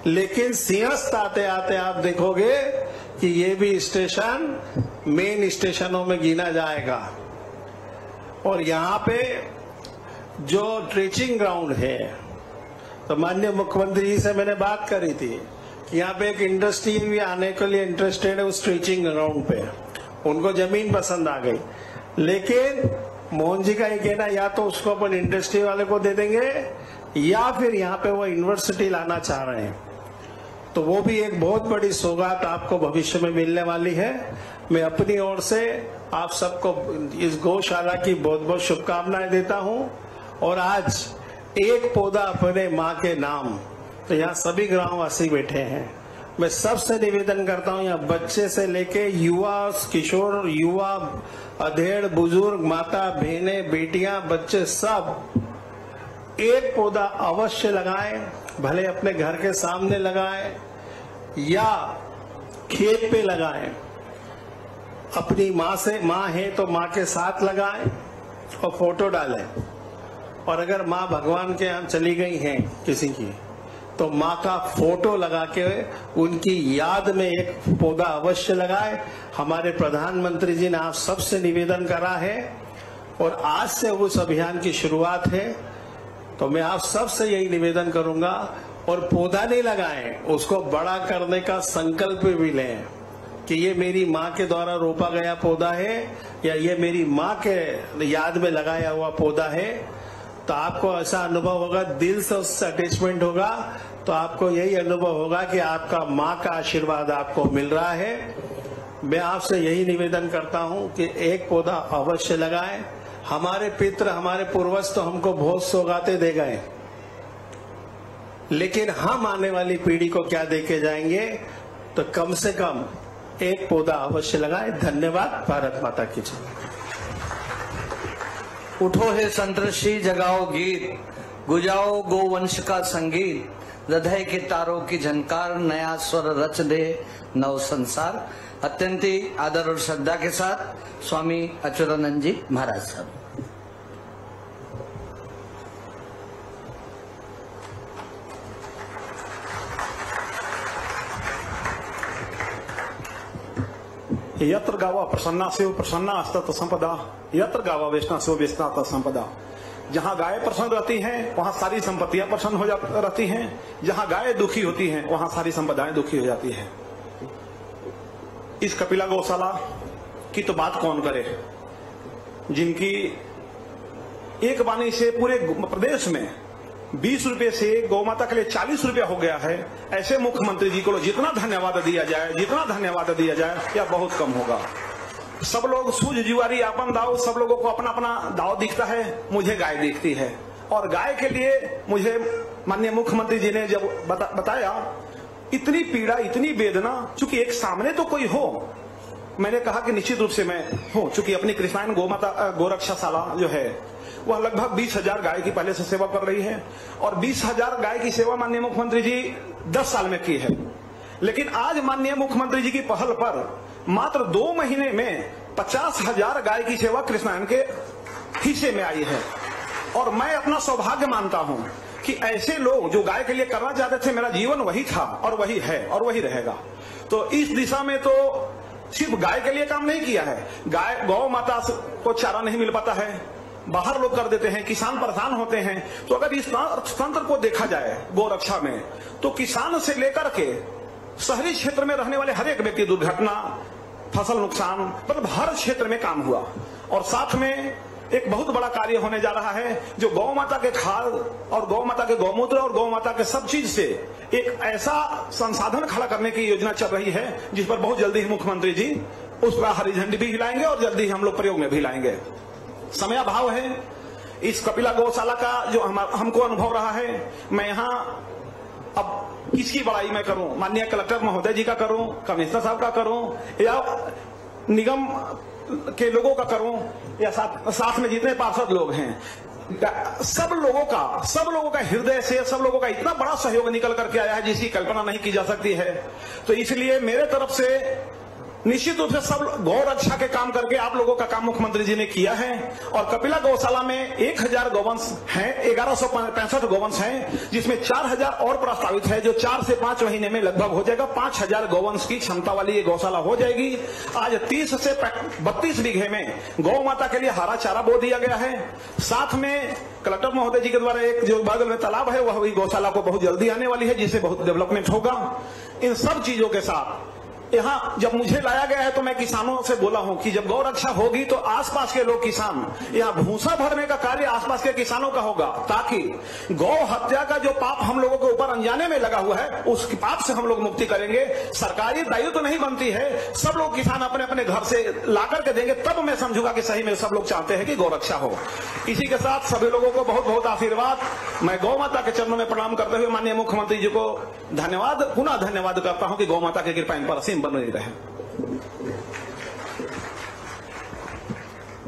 लेकिन सिंहस्थ आते आते आप देखोगे कि ये भी स्टेशन मेन स्टेशनों में गिना जाएगा। और यहाँ पे जो ट्रेचिंग ग्राउंड है, तो माननीय मुख्यमंत्री जी से मैंने बात करी थी कि यहाँ पे एक इंडस्ट्री भी आने के लिए इंटरेस्टेड है उस ट्रेचिंग ग्राउंड पे, उनको जमीन पसंद आ गई, लेकिन मोहन जी का ये कहना या तो उसको अपन इंडस्ट्री वाले को दे देंगे या फिर यहाँ पे वो यूनिवर्सिटी लाना चाह रहे हैं। तो वो भी एक बहुत बड़ी सौगात आपको भविष्य में मिलने वाली है। मैं अपनी ओर से आप सबको इस गौशाला की बहुत बहुत शुभकामनाएं देता हूं। और आज एक पौधा अपने माँ के नाम, तो यहाँ सभी ग्रामवासी बैठे हैं, मैं सबसे निवेदन करता हूँ, यहाँ बच्चे से लेके युवा, किशोर, युवा, अधेड़, बुजुर्ग, माता, बहनें, बेटियां, बच्चे सब एक पौधा अवश्य लगाएं, भले अपने घर के सामने लगाएं या खेत पे लगाएं। अपनी माँ है तो माँ के साथ लगाएं और फोटो डालें। और अगर माँ भगवान के यहाँ चली गई हैं किसी की, तो माँ का फोटो लगा के उनकी याद में एक पौधा अवश्य लगाए। हमारे प्रधानमंत्री जी ने आप सबसे निवेदन करा है और आज से उस अभियान की शुरुआत है, तो मैं आप सबसे यही निवेदन करूंगा। और पौधा नहीं लगाएं, उसको बड़ा करने का संकल्प भी लें कि ये मेरी माँ के द्वारा रोपा गया पौधा है या ये मेरी माँ के याद में लगाया हुआ पौधा है। तो आपको ऐसा अनुभव होगा, दिल से उससे अटैचमेंट होगा, तो आपको यही अनुभव होगा कि आपका माँ का आशीर्वाद आपको मिल रहा है। मैं आपसे यही निवेदन करता हूं कि एक पौधा अवश्य लगाएं। हमारे पितृ, हमारे पूर्वज तो हमको बहुत सौगातें दे गए, लेकिन हम आने वाली पीढ़ी को क्या दे के जाएंगे, तो कम से कम एक पौधा अवश्य लगाएं। धन्यवाद। भारत माता की जय। उठो हे संतऋषि, जगाओ गीत, गुजाओ गोवंश का संगीत, हृदय के तारों की झनकार, नया स्वर रच दे नव संसार। अत्यंत ही आदर और श्रद्धा के साथ स्वामी अच्युतानंद जी महाराज साहब। यत्र गावा प्रसन्ना सेव प्रसन्ना अस्तत संपदा, यत्र गावा वेष्णा सेव वेष्णा संपदा। जहाँ गाय प्रसन्न रहती हैं वहाँ सारी संपत्तियां प्रसन्न हो रहती हैं, जहाँ गाय दुखी होती हैं वहाँ सारी संपदाएं दुखी हो जाती हैं। इस कपिला गौशाला की तो बात कौन करे, जिनकी एक बानी से पूरे प्रदेश में 20 रुपए से गौ माता के लिए 40 रुपया हो गया है। ऐसे मुख्यमंत्री जी को जितना धन्यवाद दिया जाए या बहुत कम होगा। सब लोग सूझ जुआरी आपन दाव, सब लोगों को अपना अपना दाव दिखता है, मुझे गाय दिखती है। और गाय के लिए मुझे माननीय मुख्यमंत्री जी ने जब बताया, इतनी पीड़ा, इतनी वेदना, चूंकि एक सामने तो कोई हो मैंने कहा कि निश्चित रूप से मैं हूं, चूंकि अपनी कृष्णायन गोमाता गोरक्षाशाला जो है वह लगभग 20,000 गाय की पहले से सेवा कर रही है और 20,000 गाय की सेवा माननीय मुख्यमंत्री जी 10 साल में की है। लेकिन आज माननीय मुख्यमंत्री जी की पहल पर मात्र 2 महीने में 50,000 गाय की सेवा कृष्णायन के हिस्से में आई है। और मैं अपना सौभाग्य मानता हूं कि ऐसे लोग जो गाय के लिए करना चाहते थे, मेरा जीवन वही था और वही है और वही रहेगा। तो इस दिशा में तो सिर्फ गाय के लिए काम नहीं किया है। गाय गौ माता को चारा नहीं मिल पाता है, बाहर लोग कर देते हैं, किसान परेशान होते हैं। तो अगर इस तंत्र को देखा जाए गोरक्षा में, तो किसान से लेकर के शहरी क्षेत्र में रहने वाले हर एक व्यक्ति, दुर्घटना, फसल नुकसान, मतलब हर क्षेत्र में काम हुआ। और साथ में एक बहुत बड़ा कार्य होने जा रहा है, जो गौ माता के खाद और गौ माता के गौमूत्र और गौ माता के सब चीज से एक ऐसा संसाधन खड़ा करने की योजना चल रही है, जिस पर बहुत जल्दी ही मुख्यमंत्री जी उस पर हरी झंडी भी हिलाएंगे और जल्दी ही हम लोग प्रयोग में भी लाएंगे। समय अभाव है, इस कपिला गौशाला का जो हमको अनुभव रहा है, मैं यहाँ अब किसकी बड़ाई मैं करूं, माननीय कलेक्टर महोदय जी का करूं, कमिश्नर साहब का करूं या निगम के लोगों का करूं या साथ में जितने पार्षद लोग हैं, सब लोगों का हृदय से सब लोगों का इतना बड़ा सहयोग निकल करके आया है जिसकी कल्पना नहीं की जा सकती है। तो इसलिए मेरे तरफ से निश्चित रूप से सब गौ रक्षा के काम करके आप लोगों का काम मुख्यमंत्री जी ने किया है। और कपिला गौशाला में 1000 गौवंश हैं, 1165 गौवंश हैं, जिसमें 4000 और प्रस्तावित है, जो 4 से 5 महीने में लगभग हो जाएगा। 5000 गौवंश की क्षमता वाली ये गौशाला हो जाएगी। आज 30 से 32 बीघे में गौ माता के लिए हरा चारा बो दिया गया है। साथ में कलेक्टर महोदय जी के द्वारा एक जो बगल में तालाब है, वह गौशाला को बहुत जल्दी आने वाली है, जिससे बहुत डेवलपमेंट होगा। इन सब चीजों के साथ यहाँ जब मुझे लाया गया है तो मैं किसानों से बोला हूं कि जब गौ रक्षा होगी तो आसपास के लोग किसान, यहाँ भूसा भरने का कार्य आसपास के किसानों का होगा, ताकि गौ हत्या का जो पाप हम लोगों के ऊपर अनजाने में लगा हुआ है, उस पाप से हम लोग मुक्ति करेंगे। सरकारी दायित्व तो नहीं बनती है, सब लोग किसान अपने अपने घर से ला करके देंगे, तब मैं समझूंगा कि सही में सब लोग चाहते हैं कि गौ रक्षा हो। इसी के साथ सभी लोगों को बहुत बहुत आशीर्वाद। मैं गौ माता के चरणों में प्रणाम करते हुए माननीय मुख्यमंत्री जी को धन्यवाद, पुनः धन्यवाद करता हूं कि गौ माता की कृपा इन पर असीम बन रही रहे।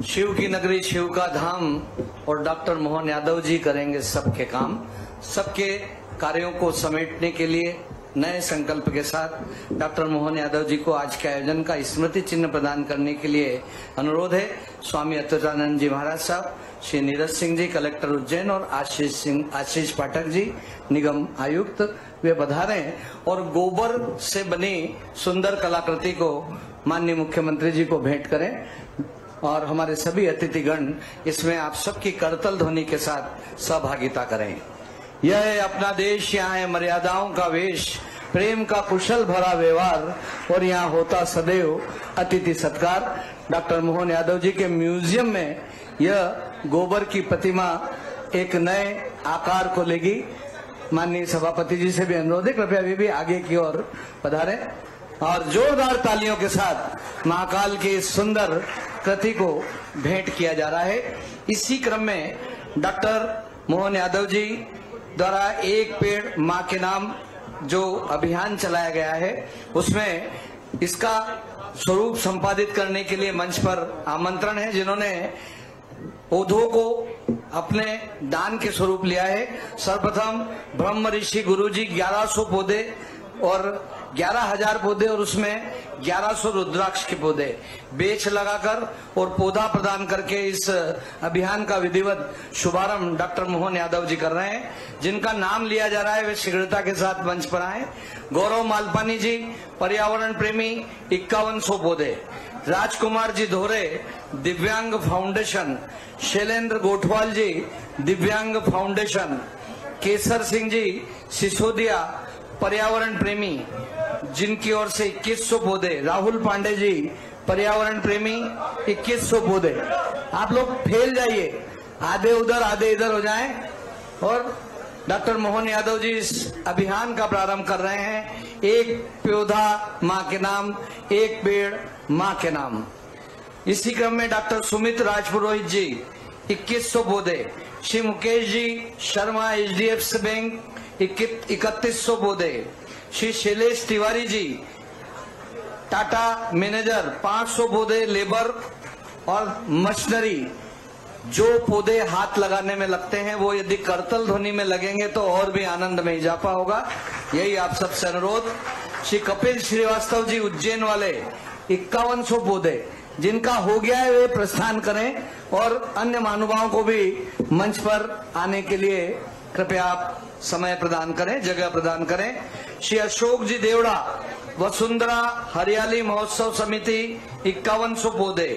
शिव की नगरी, शिव का धाम और डॉक्टर मोहन यादव जी करेंगे सबके काम। सबके कार्यों को समेटने के लिए नए संकल्प के साथ डॉक्टर मोहन यादव जी को आज के आयोजन का स्मृति चिन्ह प्रदान करने के लिए अनुरोध है। स्वामी अच्युतानंद जी महाराज साहब, श्री नीरज सिंह जी कलेक्टर उज्जैन और आशीष पाठक जी निगम आयुक्त, वे पधारें और गोबर से बनी सुंदर कलाकृति को माननीय मुख्यमंत्री जी को भेंट करें। और हमारे सभी अतिथिगण इसमें आप सबकी करतल ध्वनि के साथ सहभागिता करें। यह है अपना देश, यहाँ है मर्यादाओं का वेश, प्रेम का कुशल भरा व्यवहार और यहाँ होता सदैव अतिथि सत्कार। डॉक्टर मोहन यादव जी के म्यूजियम में यह गोबर की प्रतिमा एक नए आकार को लेगी। माननीय सभापति जी से भी अनुरोध है, कृपया भी आगे की ओर पधारें और जोरदार तालियों के साथ महाकाल की इस सुंदर कृति को भेंट किया जा रहा है। इसी क्रम में डॉक्टर मोहन यादव जी द्वारा एक पेड़ मां के नाम जो अभियान चलाया गया है, उसमें इसका स्वरूप संपादित करने के लिए मंच पर आमंत्रण है, जिन्होंने पौधों को अपने दान के स्वरूप लिया है। सर्वप्रथम ब्रह्म ऋषि गुरुजी 1100 पौधे और 11,000 पौधे और उसमें 1100 रुद्राक्ष के पौधे बेच लगाकर और पौधा प्रदान करके इस अभियान का विधिवत शुभारंभ डॉक्टर मोहन यादव जी कर रहे हैं। जिनका नाम लिया जा रहा है वे शीघ्रता के साथ मंच पर आए। गौरव मालपानी जी पर्यावरण प्रेमी 5100 पौधे, राजकुमार जी धोरे दिव्यांग फाउंडेशन, शैलेंद्र गोठवाल जी दिव्यांग फाउंडेशन, केसर सिंह जी सिसोदिया पर्यावरण प्रेमी जिनकी ओर से 2100 पौधे, राहुल पांडे जी पर्यावरण प्रेमी 2100 पौधे। आप लोग फैल जाइए, आधे उधर आधे इधर हो जाएं और डॉक्टर मोहन यादव जी इस अभियान का प्रारंभ कर रहे हैं। एक पौधा मां के नाम, एक पेड़ मां के नाम। इसी क्रम में डॉक्टर सुमित राजपुरोहित जी 2100 पौधे, श्री मुकेश जी शर्मा HDFC बैंक 3100 पौधे, श्री शैलेश तिवारी जी टाटा मैनेजर 500 पौधे लेबर और मशीनरी, जो पौधे हाथ लगाने में लगते हैं वो यदि करतल ध्वनि में लगेंगे तो और भी आनंद में इजाफा होगा। यही आप सबसे अनुरोध। श्री कपिल श्रीवास्तव जी उज्जैन वाले 5100 पौधे जिनका हो गया है वे प्रस्थान करें और अन्य महानुभावों को भी मंच पर आने के लिए कृपया आप समय प्रदान करें, जगह प्रदान करें। श्री अशोक जी देवड़ा वसुंधरा हरियाली महोत्सव समिति 5100 पौधे।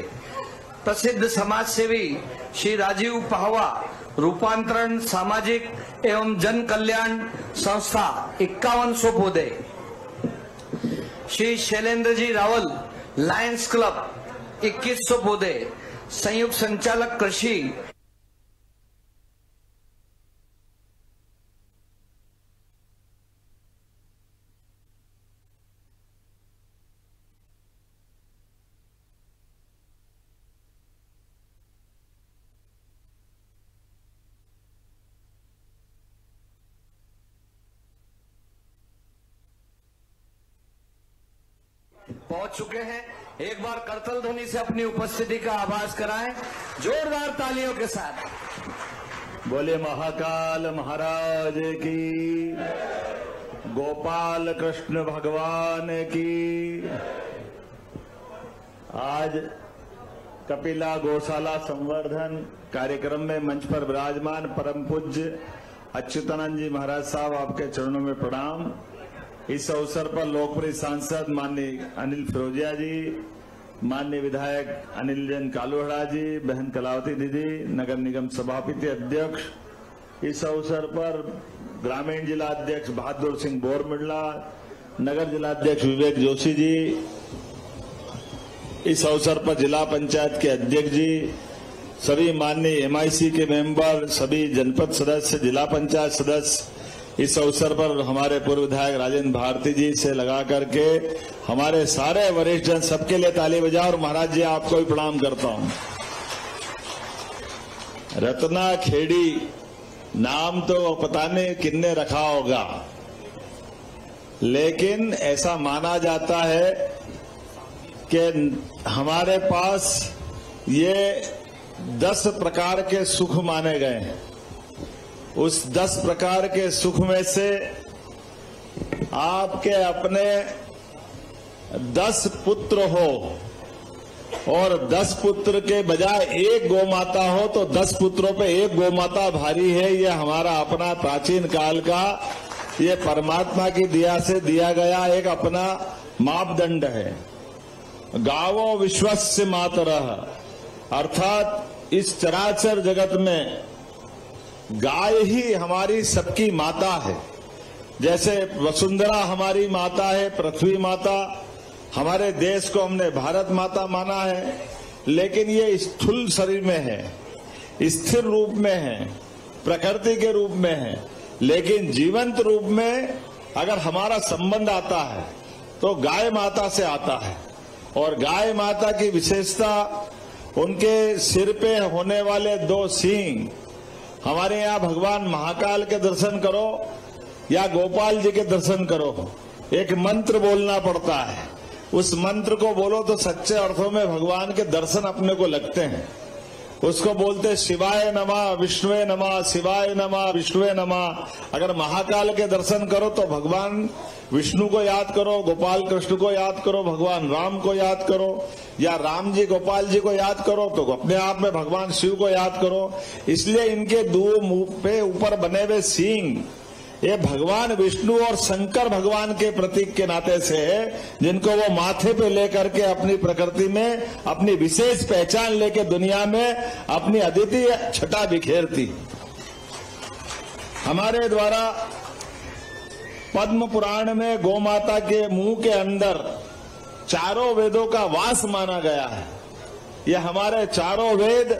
प्रसिद्ध समाज सेवी श्री राजीव पहवा रूपांतरण सामाजिक एवं जन कल्याण संस्था 5100 पौधे। श्री शैलेंद्र जी रावल लायंस क्लब 2100 पौधे। संयुक्त संचालक कृषि पहुंच चुके हैं। एक बार करतल ध्वनि से अपनी उपस्थिति का आभास कराएं जोरदार तालियों के साथ। बोले महाकाल महाराज की, गोपाल कृष्ण भगवान की। आज कपिला गौशाला संवर्धन कार्यक्रम में मंच पर विराजमान परम पूज्य अच्युतानंद जी महाराज साहब, आपके चरणों में प्रणाम। इस अवसर पर लोकप्रिय सांसद माननीय अनिल फिरोजिया जी, माननीय विधायक अनिल जैन कालूहड़ा जी, बहन कलावती दीदी, नगर निगम सभापति अध्यक्ष, इस अवसर पर ग्रामीण जिला अध्यक्ष बहादुर सिंह बोरमिडला, नगर जिला अध्यक्ष विवेक जोशी जी, इस अवसर पर जिला पंचायत के अध्यक्ष जी, सभी माननीय एमआईसी के मेंबर, सभी जनपद सदस्य, जिला पंचायत सदस्य, इस अवसर पर हमारे पूर्व विधायक राजेंद्र भारती जी से लगा करके हमारे सारे वरिष्ठ जन, सबके लिए ताली बजाओ। और महाराज जी आपको भी प्रणाम करता हूं। रत्ना खेड़ी नाम तो पता नहीं किन्ने रखा होगा, लेकिन ऐसा माना जाता है कि हमारे पास ये 10 प्रकार के सुख माने गए हैं। उस 10 प्रकार के सुख में से आपके अपने 10 पुत्र हो और 10 पुत्र के बजाय एक गौ माता हो तो 10 पुत्रों पे एक गौ माता भारी है। ये हमारा अपना प्राचीन काल का, ये परमात्मा की दया से दिया गया एक अपना मापदंड है। गावो विश्वस्य मातरः, अर्थात इस चराचर जगत में गाय ही हमारी सबकी माता है। जैसे वसुंधरा हमारी माता है, पृथ्वी माता, हमारे देश को हमने भारत माता माना है, लेकिन ये स्थूल शरीर में है, स्थिर रूप में है, प्रकृति के रूप में है, लेकिन जीवंत रूप में अगर हमारा संबंध आता है तो गाय माता से आता है। और गाय माता की विशेषता, उनके सिर पे होने वाले 2 सींग, हमारे यहाँ भगवान महाकाल के दर्शन करो या गोपाल जी के दर्शन करो, एक मंत्र बोलना पड़ता है। उस मंत्र को बोलो तो सच्चे अर्थों में भगवान के दर्शन अपने को लगते हैं। उसको बोलते शिवाय नमः, विष्णुवे नमः, शिवाय नमः, विष्णुवे नमः। अगर महाकाल के दर्शन करो तो भगवान विष्णु को याद करो, गोपाल कृष्ण को याद करो, भगवान राम को याद करो, या राम जी गोपाल जी को याद करो तो अपने आप में भगवान शिव को याद करो। इसलिए इनके 2 मुंह पे ऊपर बने हुए सींग, ये भगवान विष्णु और शंकर भगवान के प्रतीक के नाते से है, जिनको वो माथे पे लेकर के अपनी प्रकृति में अपनी विशेष पहचान लेके दुनिया में अपनी अद्वितीय छटा बिखेरती। हमारे द्वारा पद्म पुराण में गौ माता के मुंह के अंदर 4 वेदों का वास माना गया है। ये हमारे 4 वेद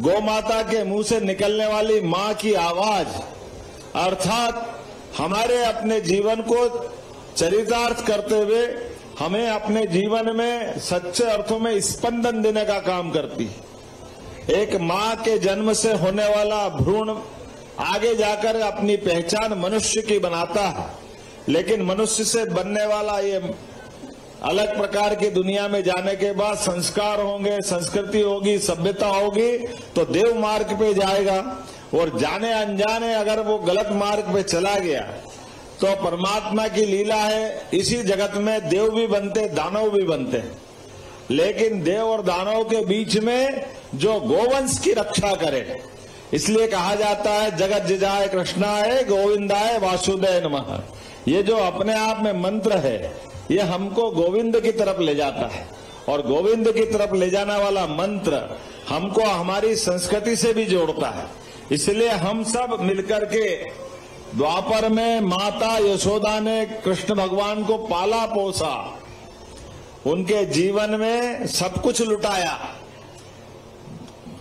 गौ माता के मुंह से निकलने वाली मां की आवाज, अर्थात हमारे अपने जीवन को चरितार्थ करते हुए हमें अपने जीवन में सच्चे अर्थों में स्पंदन देने का काम करती है। एक मां के जन्म से होने वाला भ्रूण आगे जाकर अपनी पहचान मनुष्य की बनाता है, लेकिन मनुष्य से बनने वाला ये अलग प्रकार की दुनिया में जाने के बाद संस्कार होंगे, संस्कृति होगी, सभ्यता होगी, तो देव मार्ग पे जाएगा। और जाने अनजाने अगर वो गलत मार्ग पे चला गया तो परमात्मा की लीला है, इसी जगत में देव भी बनते, दानव भी बनते। लेकिन देव और दानव के बीच में जो गोवंश की रक्षा करे, इसलिए कहा जाता है जगत जिजाय कृष्णाय गोविंदाय वासुदेव नमः। ये जो अपने आप में मंत्र है, ये हमको गोविंद की तरफ ले जाता है, और गोविंद की तरफ ले जाने वाला मंत्र हमको हमारी संस्कृति से भी जोड़ता है। इसलिए हम सब मिलकर के द्वापर में माता यशोदा ने कृष्ण भगवान को पाला पोसा, उनके जीवन में सब कुछ लुटाया,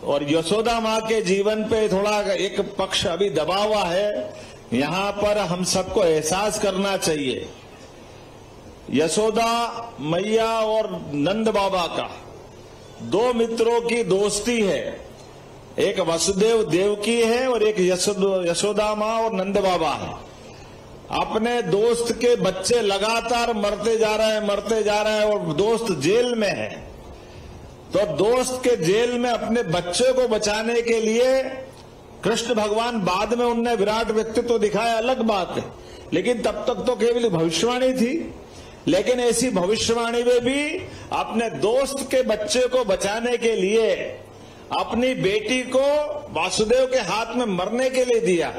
और यशोदा माँ के जीवन पे थोड़ा एक पक्ष अभी दबा हुआ है। यहाँ पर हम सबको एहसास करना चाहिए, यशोदा मैया और नंद बाबा का दो मित्रों की दोस्ती है, एक वसुदेव देवकी है और एक यशोदा माँ और नंद बाबा है। अपने दोस्त के बच्चे लगातार मरते जा रहे हैं और दोस्त जेल में है, तो दोस्त के जेल में अपने बच्चे को बचाने के लिए कृष्ण भगवान, बाद में उनने विराट व्यक्तित्व तो दिखाया, अलग बात है, लेकिन तब तक तो केवल भविष्यवाणी थी। लेकिन ऐसी भविष्यवाणी में भी अपने दोस्त के बच्चे को बचाने के लिए अपनी बेटी को वासुदेव के हाथ में मरने के लिए दिया,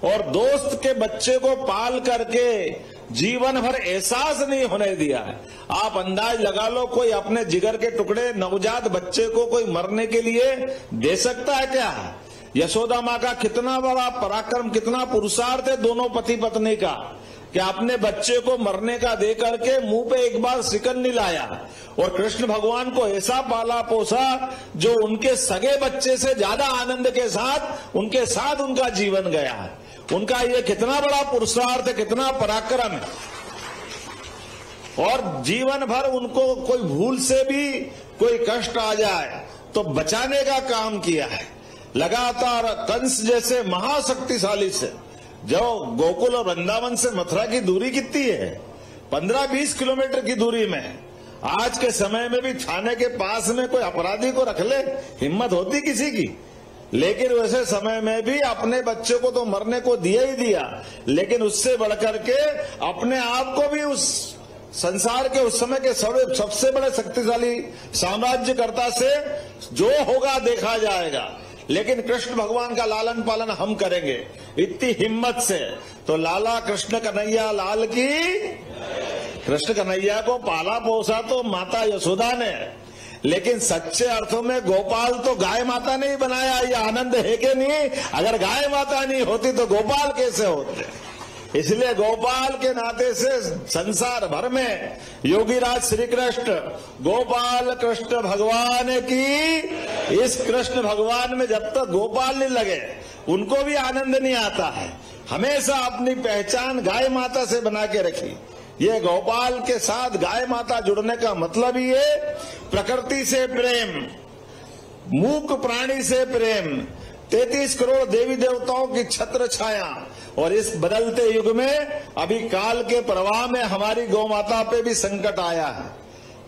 और दोस्त के बच्चे को पाल करके जीवन भर एहसास नहीं होने दिया है। आप अंदाज लगा लो, कोई अपने जिगर के टुकड़े नवजात बच्चे को कोई मरने के लिए दे सकता है क्या? यशोदा माँ का कितना बड़ा पराक्रम, कितना पुरुषार्थ है दोनों पति पत्नी का, कि अपने बच्चे को मरने का दे करके मुंह पे एक बार सिकन नहीं लाया, और कृष्ण भगवान को ऐसा पाला पोसा जो उनके सगे बच्चे से ज्यादा आनंद के साथ उनके साथ उनका जीवन गया है। उनका ये कितना बड़ा पुरुषार्थ है, कितना पराक्रम है। और जीवन भर उनको कोई भूल से भी कोई कष्ट आ जाए तो बचाने का काम किया है। लगातार कंस जैसे महाशक्तिशाली से, जो गोकुल और वृंदावन से मथुरा की दूरी कितनी है, 15-20 किलोमीटर की दूरी में, आज के समय में भी थाने के पास में कोई अपराधी को रख ले, हिम्मत होती किसी की? लेकिन वैसे समय में भी अपने बच्चे को तो मरने को दिया ही दिया, लेकिन उससे बढ़कर के अपने आप को भी उस संसार के उस समय के सबसे बड़े शक्तिशाली साम्राज्यकर्ता से जो होगा देखा जाएगा, लेकिन कृष्ण भगवान का लालन पालन हम करेंगे इतनी हिम्मत से। तो लाला कृष्ण कन्हैया लाल की। कृष्ण कन्हैया को पाला पोसा तो माता यशोदा ने, लेकिन सच्चे अर्थों में गोपाल तो गाय माता ने ही बनाया। ये आनंद है कि नहीं? अगर गाय माता नहीं होती तो गोपाल कैसे होते? इसलिए गोपाल के नाते से संसार भर में योगीराज श्री कृष्ण गोपाल कृष्ण भगवान की, इस कृष्ण भगवान में जब तक गोपाल नहीं लगे उनको भी आनंद नहीं आता है। हमेशा अपनी पहचान गाय माता से बना के रखी। ये गोपाल के साथ गाय माता जुड़ने का मतलब ही है प्रकृति से प्रेम, मूक प्राणी से प्रेम, 33 करोड़ देवी देवताओं की छत्र छाया। और इस बदलते युग में अभी काल के प्रवाह में हमारी गौ माता पे भी संकट आया है।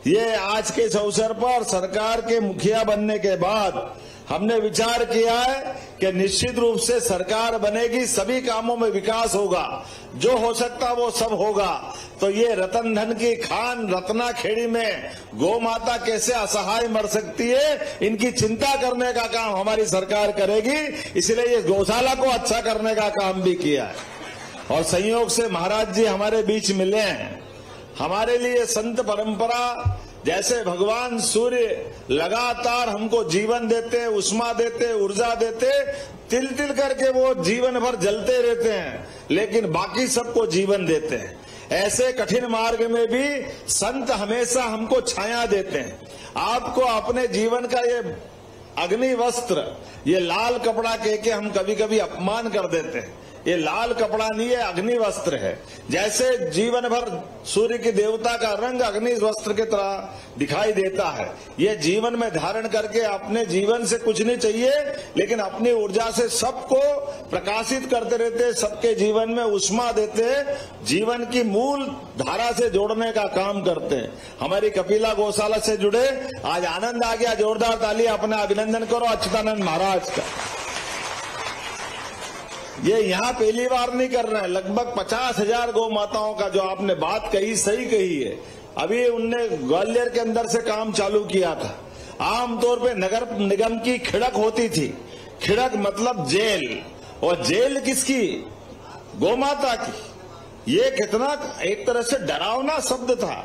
ये आज के इस अवसर पर सरकार के मुखिया बनने के बाद हमने विचार किया है कि निश्चित रूप से सरकार बनेगी, सभी कामों में विकास होगा, जो हो सकता वो सब होगा। तो ये रतन धन की खान रत्ना खेड़ी में गौ माता कैसे असहाय मर सकती है, इनकी चिंता करने का काम हमारी सरकार करेगी। इसलिए ये गौशाला को अच्छा करने का काम भी किया है। और संयोग से महाराज जी हमारे बीच मिले हैं। हमारे लिए संत परंपरा, जैसे भगवान सूर्य लगातार हमको जीवन देते, उष्मा देते, ऊर्जा देते, तिल तिल करके वो जीवन भर जलते रहते हैं, लेकिन बाकी सबको जीवन देते हैं। ऐसे कठिन मार्ग में भी संत हमेशा हमको छाया देते हैं। आपको अपने जीवन का ये अग्नि वस्त्र, ये लाल कपड़ा कह के हम कभी कभी अपमान कर देते हैं। ये लाल कपड़ा नहीं है, अग्नि वस्त्र है। जैसे जीवन भर सूर्य की देवता का रंग अग्नि वस्त्र की तरह दिखाई देता है, ये जीवन में धारण करके अपने जीवन से कुछ नहीं चाहिए, लेकिन अपनी ऊर्जा से सबको प्रकाशित करते रहते, सबके जीवन में उष्मा देते, जीवन की मूल धारा से जोड़ने का काम करते हैं। हमारी कपिला गौशाला से जुड़े आज आनंद आ गया। जोरदार ताली, अपना अभिनंदन करो अच्युतानंद महाराज का। ये यहाँ पहली बार नहीं कर रहे हैं, लगभग 50,000 गौ माताओं का जो आपने बात कही सही कही है। अभी उनने ग्वालियर के अंदर से काम चालू किया था। आमतौर पे नगर निगम की खिड़क होती थी, खिड़क मतलब जेल, और जेल किसकी? गौ माता की। ये कितना एक तरह से डरावना शब्द था।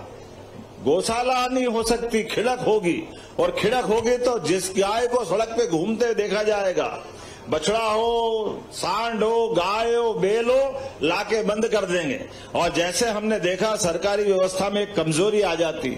गौशाला नहीं हो सकती, खिड़क होगी, और खिड़क होगी तो जिस गाय को सड़क पे घूमते देखा जाएगा, बछड़ा हो, सांड हो, गाय हो, बैल हो, लाके बंद कर देंगे। और जैसे हमने देखा सरकारी व्यवस्था में एक कमजोरी आ जाती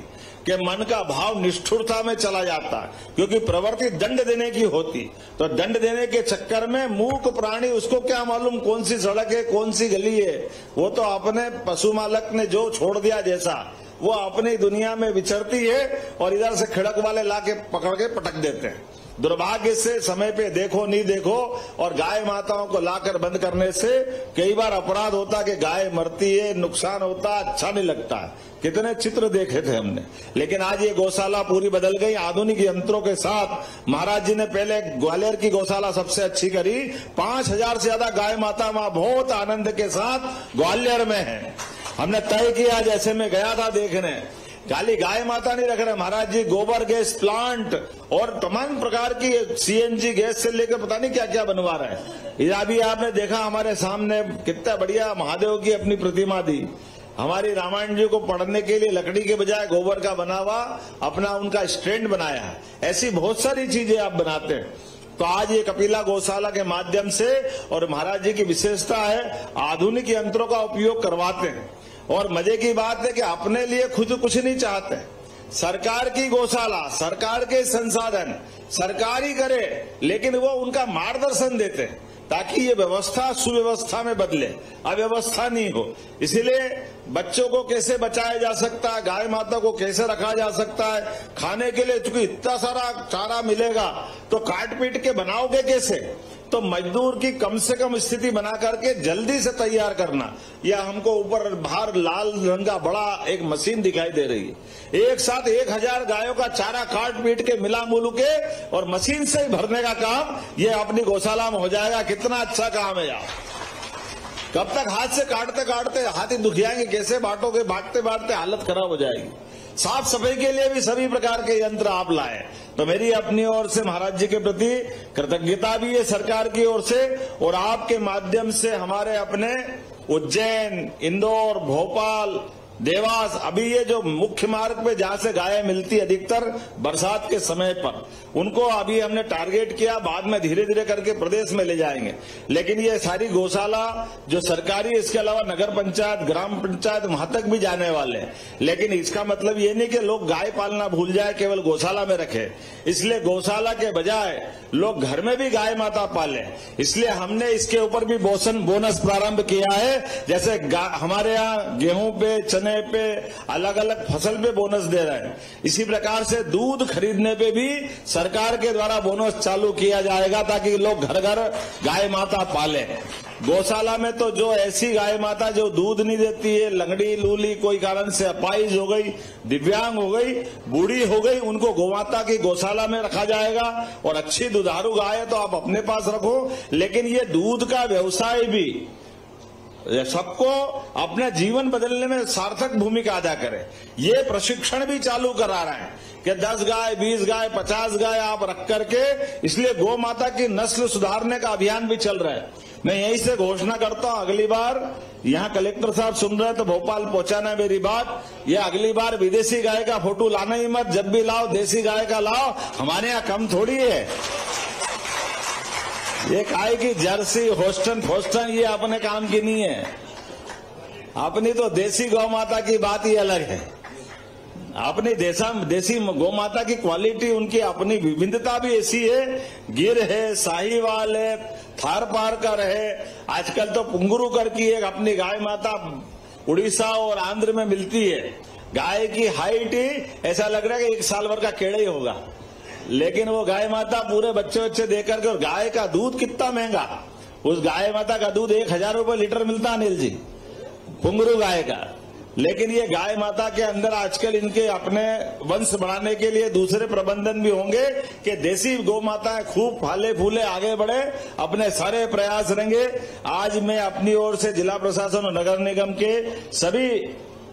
कि मन का भाव निष्ठुरता में चला जाता, क्योंकि प्रवृत्ति दंड देने की होती, तो दंड देने के चक्कर में मूक प्राणी, उसको क्या मालूम कौन सी सड़क है, कौन सी गली है, वो तो अपने पशु मालक ने जो छोड़ दिया जैसा, वो अपनी दुनिया में विचरती है, और इधर से खिड़क वाले लाके पकड़ के पटक देते हैं। दुर्भाग्य से समय पे देखो नहीं देखो, और गाय माताओं को लाकर बंद करने से कई बार अपराध होता कि गाय मरती है, नुकसान होता, अच्छा नहीं लगता। कितने चित्र देखे थे हमने, लेकिन आज ये गौशाला पूरी बदल गई आधुनिक यंत्रों के साथ। महाराज जी ने पहले ग्वालियर की गौशाला सबसे अच्छी करी, 5,000 से ज्यादा गाय माता वहां बहुत आनंद के साथ ग्वालियर में है। हमने तय किया, जैसे मैं गया था देखने, खाली गाय माता नहीं रख रहे महाराज जी, गोबर गैस प्लांट और तमाम प्रकार की सीएनजी गैस से लेकर पता नहीं क्या क्या बनवा रहे हैं। अभी आपने देखा हमारे सामने कितना बढ़िया महादेव की अपनी प्रतिमा दी। हमारी रामायण जी को पढ़ने के लिए लकड़ी के बजाय गोबर का बना हुआ अपना उनका स्टैंड बनाया है। ऐसी बहुत सारी चीजें आप बनाते हैं। तो आज ये कपिला गौशाला के माध्यम से, और महाराज जी की विशेषता है आधुनिक यंत्रों का उपयोग करवाते हैं। और मजे की बात है कि अपने लिए खुद कुछ नहीं चाहते, सरकार की गौशाला, सरकार के संसाधन सरकार ही करे, लेकिन वो उनका मार्गदर्शन देते हैं ताकि ये व्यवस्था सुव्यवस्था में बदले, अव्यवस्था नहीं हो। इसीलिए बच्चों को कैसे बचाया जा सकता है, गाय माता को कैसे रखा जा सकता है, खाने के लिए चूंकि इतना सारा चारा मिलेगा तो काट पीट के बनाओगे कैसे, तो मजदूर की कम से कम स्थिति बना करके जल्दी से तैयार करना। यह हमको ऊपर बाहर लाल रंग का बड़ा एक मशीन दिखाई दे रही है, एक साथ 1,000 गायों का चारा काट पीट के मिला मुलू के और मशीन से ही भरने का काम ये अपनी गौशाला में हो जाएगा। कितना अच्छा काम है यार। कब तक हाथ से काटते काटते हाथ ही दुख जाएंगे, कैसे बांटोगे, बांटते बांटते हालत खराब हो जाएगी। साफ सफाई के लिए भी सभी प्रकार के यंत्र आप लाए, तो मेरी अपनी ओर से महाराज जी के प्रति कृतज्ञता भी है सरकार की ओर से, और आपके माध्यम से हमारे अपने उज्जैन, इंदौर, भोपाल, देवास, अभी ये जो मुख्य मार्ग पे जहां से गायें मिलती अधिकतर बरसात के समय पर, उनको अभी हमने टारगेट किया, बाद में धीरे धीरे करके प्रदेश में ले जाएंगे। लेकिन ये सारी गौशाला जो सरकारी, इसके अलावा नगर पंचायत, ग्राम पंचायत, वहां तक भी जाने वाले हैं। लेकिन इसका मतलब ये नहीं कि लोग गाय पालना भूल जाए, केवल गौशाला में रखे। इसलिए गौशाला के बजाय लोग घर में भी गाय माता पाले, इसलिए हमने इसके ऊपर भी बोनस प्रारंभ किया है। जैसे हमारे यहाँ गेहूं पे, चने पे, अलग अलग फसल पे बोनस दे रहे हैं, इसी प्रकार से दूध खरीदने पे भी सरकार के द्वारा बोनस चालू किया जाएगा ताकि लोग घर घर गाय माता पाले। गौशाला में तो जो ऐसी गाय माता जो दूध नहीं देती है, लंगड़ी लूली, कोई कारण से अपाहिज हो गई, दिव्यांग हो गई, बूढ़ी हो गई, उनको गौमाता की गौशाला में रखा जाएगा। और अच्छी दुधारू गाय है तो आप अपने पास रखो, लेकिन ये दूध का व्यवसाय भी सबको अपना जीवन बदलने में सार्थक भूमिका अदा करे। ये प्रशिक्षण भी चालू करा रहे हैं कि 10 गाय, 20 गाय, 50 गाय आप रख करके, इसलिए गौ माता की नस्ल सुधारने का अभियान भी चल रहा है। मैं यहीं से घोषणा करता हूं, अगली बार यहाँ कलेक्टर साहब सुन रहे हैं तो भोपाल पहुंचाना मेरी बात, ये अगली बार विदेशी गाय का फोटो लाना ही मत, जब भी लाओ देसी गाय का लाओ, हमारे यहाँ कम थोड़ी है। ये गाय की जर्सी, होस्टन फोस्टन ये अपने काम की नहीं है, अपनी तो देसी गौ माता की बात ही अलग है। अपनी देसी गौ माता की क्वालिटी, उनकी अपनी विविधता भी ऐसी है। गिर है, साहीवाल है, थार पारकर है, आजकल तो पुंगरूकर की एक अपनी गाय माता उड़ीसा और आंध्र में मिलती है। गाय की हाइट ही ऐसा लग रहा है कि 1 साल भर का केड़ा ही होगा, लेकिन वो गाय माता पूरे बच्चे देकर के, और गाय का दूध कितना महंगा, उस गाय माता का दूध 1000 रुपए लीटर मिलता अनिल जी, पुंगरू गाय का। लेकिन ये गाय माता के अंदर आजकल इनके अपने वंश बढ़ाने के लिए दूसरे प्रबंधन भी होंगे कि देसी गौ माताएं खूब फले फूले आगे बढ़े, अपने सारे प्रयास रहेंगे। आज मैं अपनी ओर से जिला प्रशासन और नगर निगम के सभी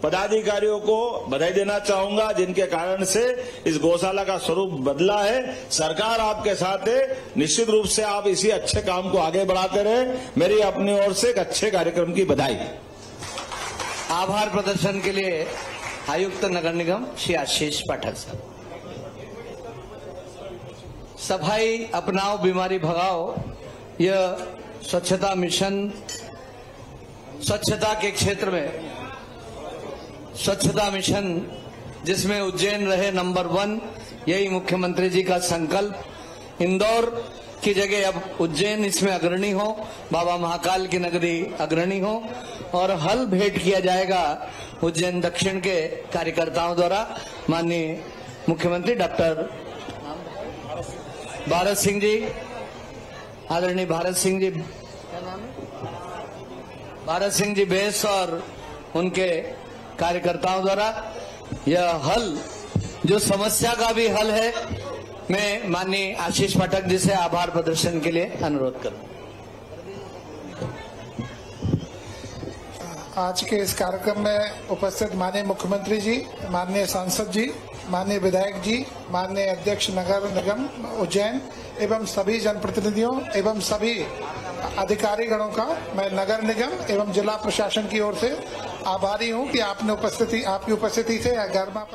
पदाधिकारियों को बधाई देना चाहूंगा, जिनके कारण से इस गौशाला का स्वरूप बदला है। सरकार आपके साथ है, निश्चित रूप से आप इसी अच्छे काम को आगे बढ़ाते रहे। मेरी अपनी ओर से एक अच्छे कार्यक्रम की बधाई। आभार प्रदर्शन के लिए आयुक्त नगर निगम श्री आशीष पाठक साहब। सफाई अपनाओ बीमारी भगाओ, यह स्वच्छता मिशन, स्वच्छता के क्षेत्र में स्वच्छता मिशन जिसमें उज्जैन रहे नंबर 1, यही मुख्यमंत्री जी का संकल्प। इंदौर की जगह अब उज्जैन इसमें अग्रणी हो, बाबा महाकाल की नगरी अग्रणी हो, और हल भेंट किया जाएगा उज्जैन दक्षिण के कार्यकर्ताओं द्वारा। माननीय मुख्यमंत्री डॉक्टर भारत सिंह जी, आदरणीय भारत सिंह जी, क्या नाम है, भारत सिंह जी बेस और उनके कार्यकर्ताओं द्वारा यह हल, जो समस्या का भी हल है, मैं माननीय आशीष पाठक जी से आभार प्रदर्शन के लिए अनुरोध करूं। आज के इस कार्यक्रम में उपस्थित माननीय मुख्यमंत्री जी, माननीय सांसद जी, माननीय विधायक जी, माननीय अध्यक्ष नगर निगम उज्जैन एवं सभी जनप्रतिनिधियों एवं सभी अधिकारी गणों का मैं नगर निगम एवं जिला प्रशासन की ओर से आभारी हूं कि आपकी उपस्थिति से गर्मा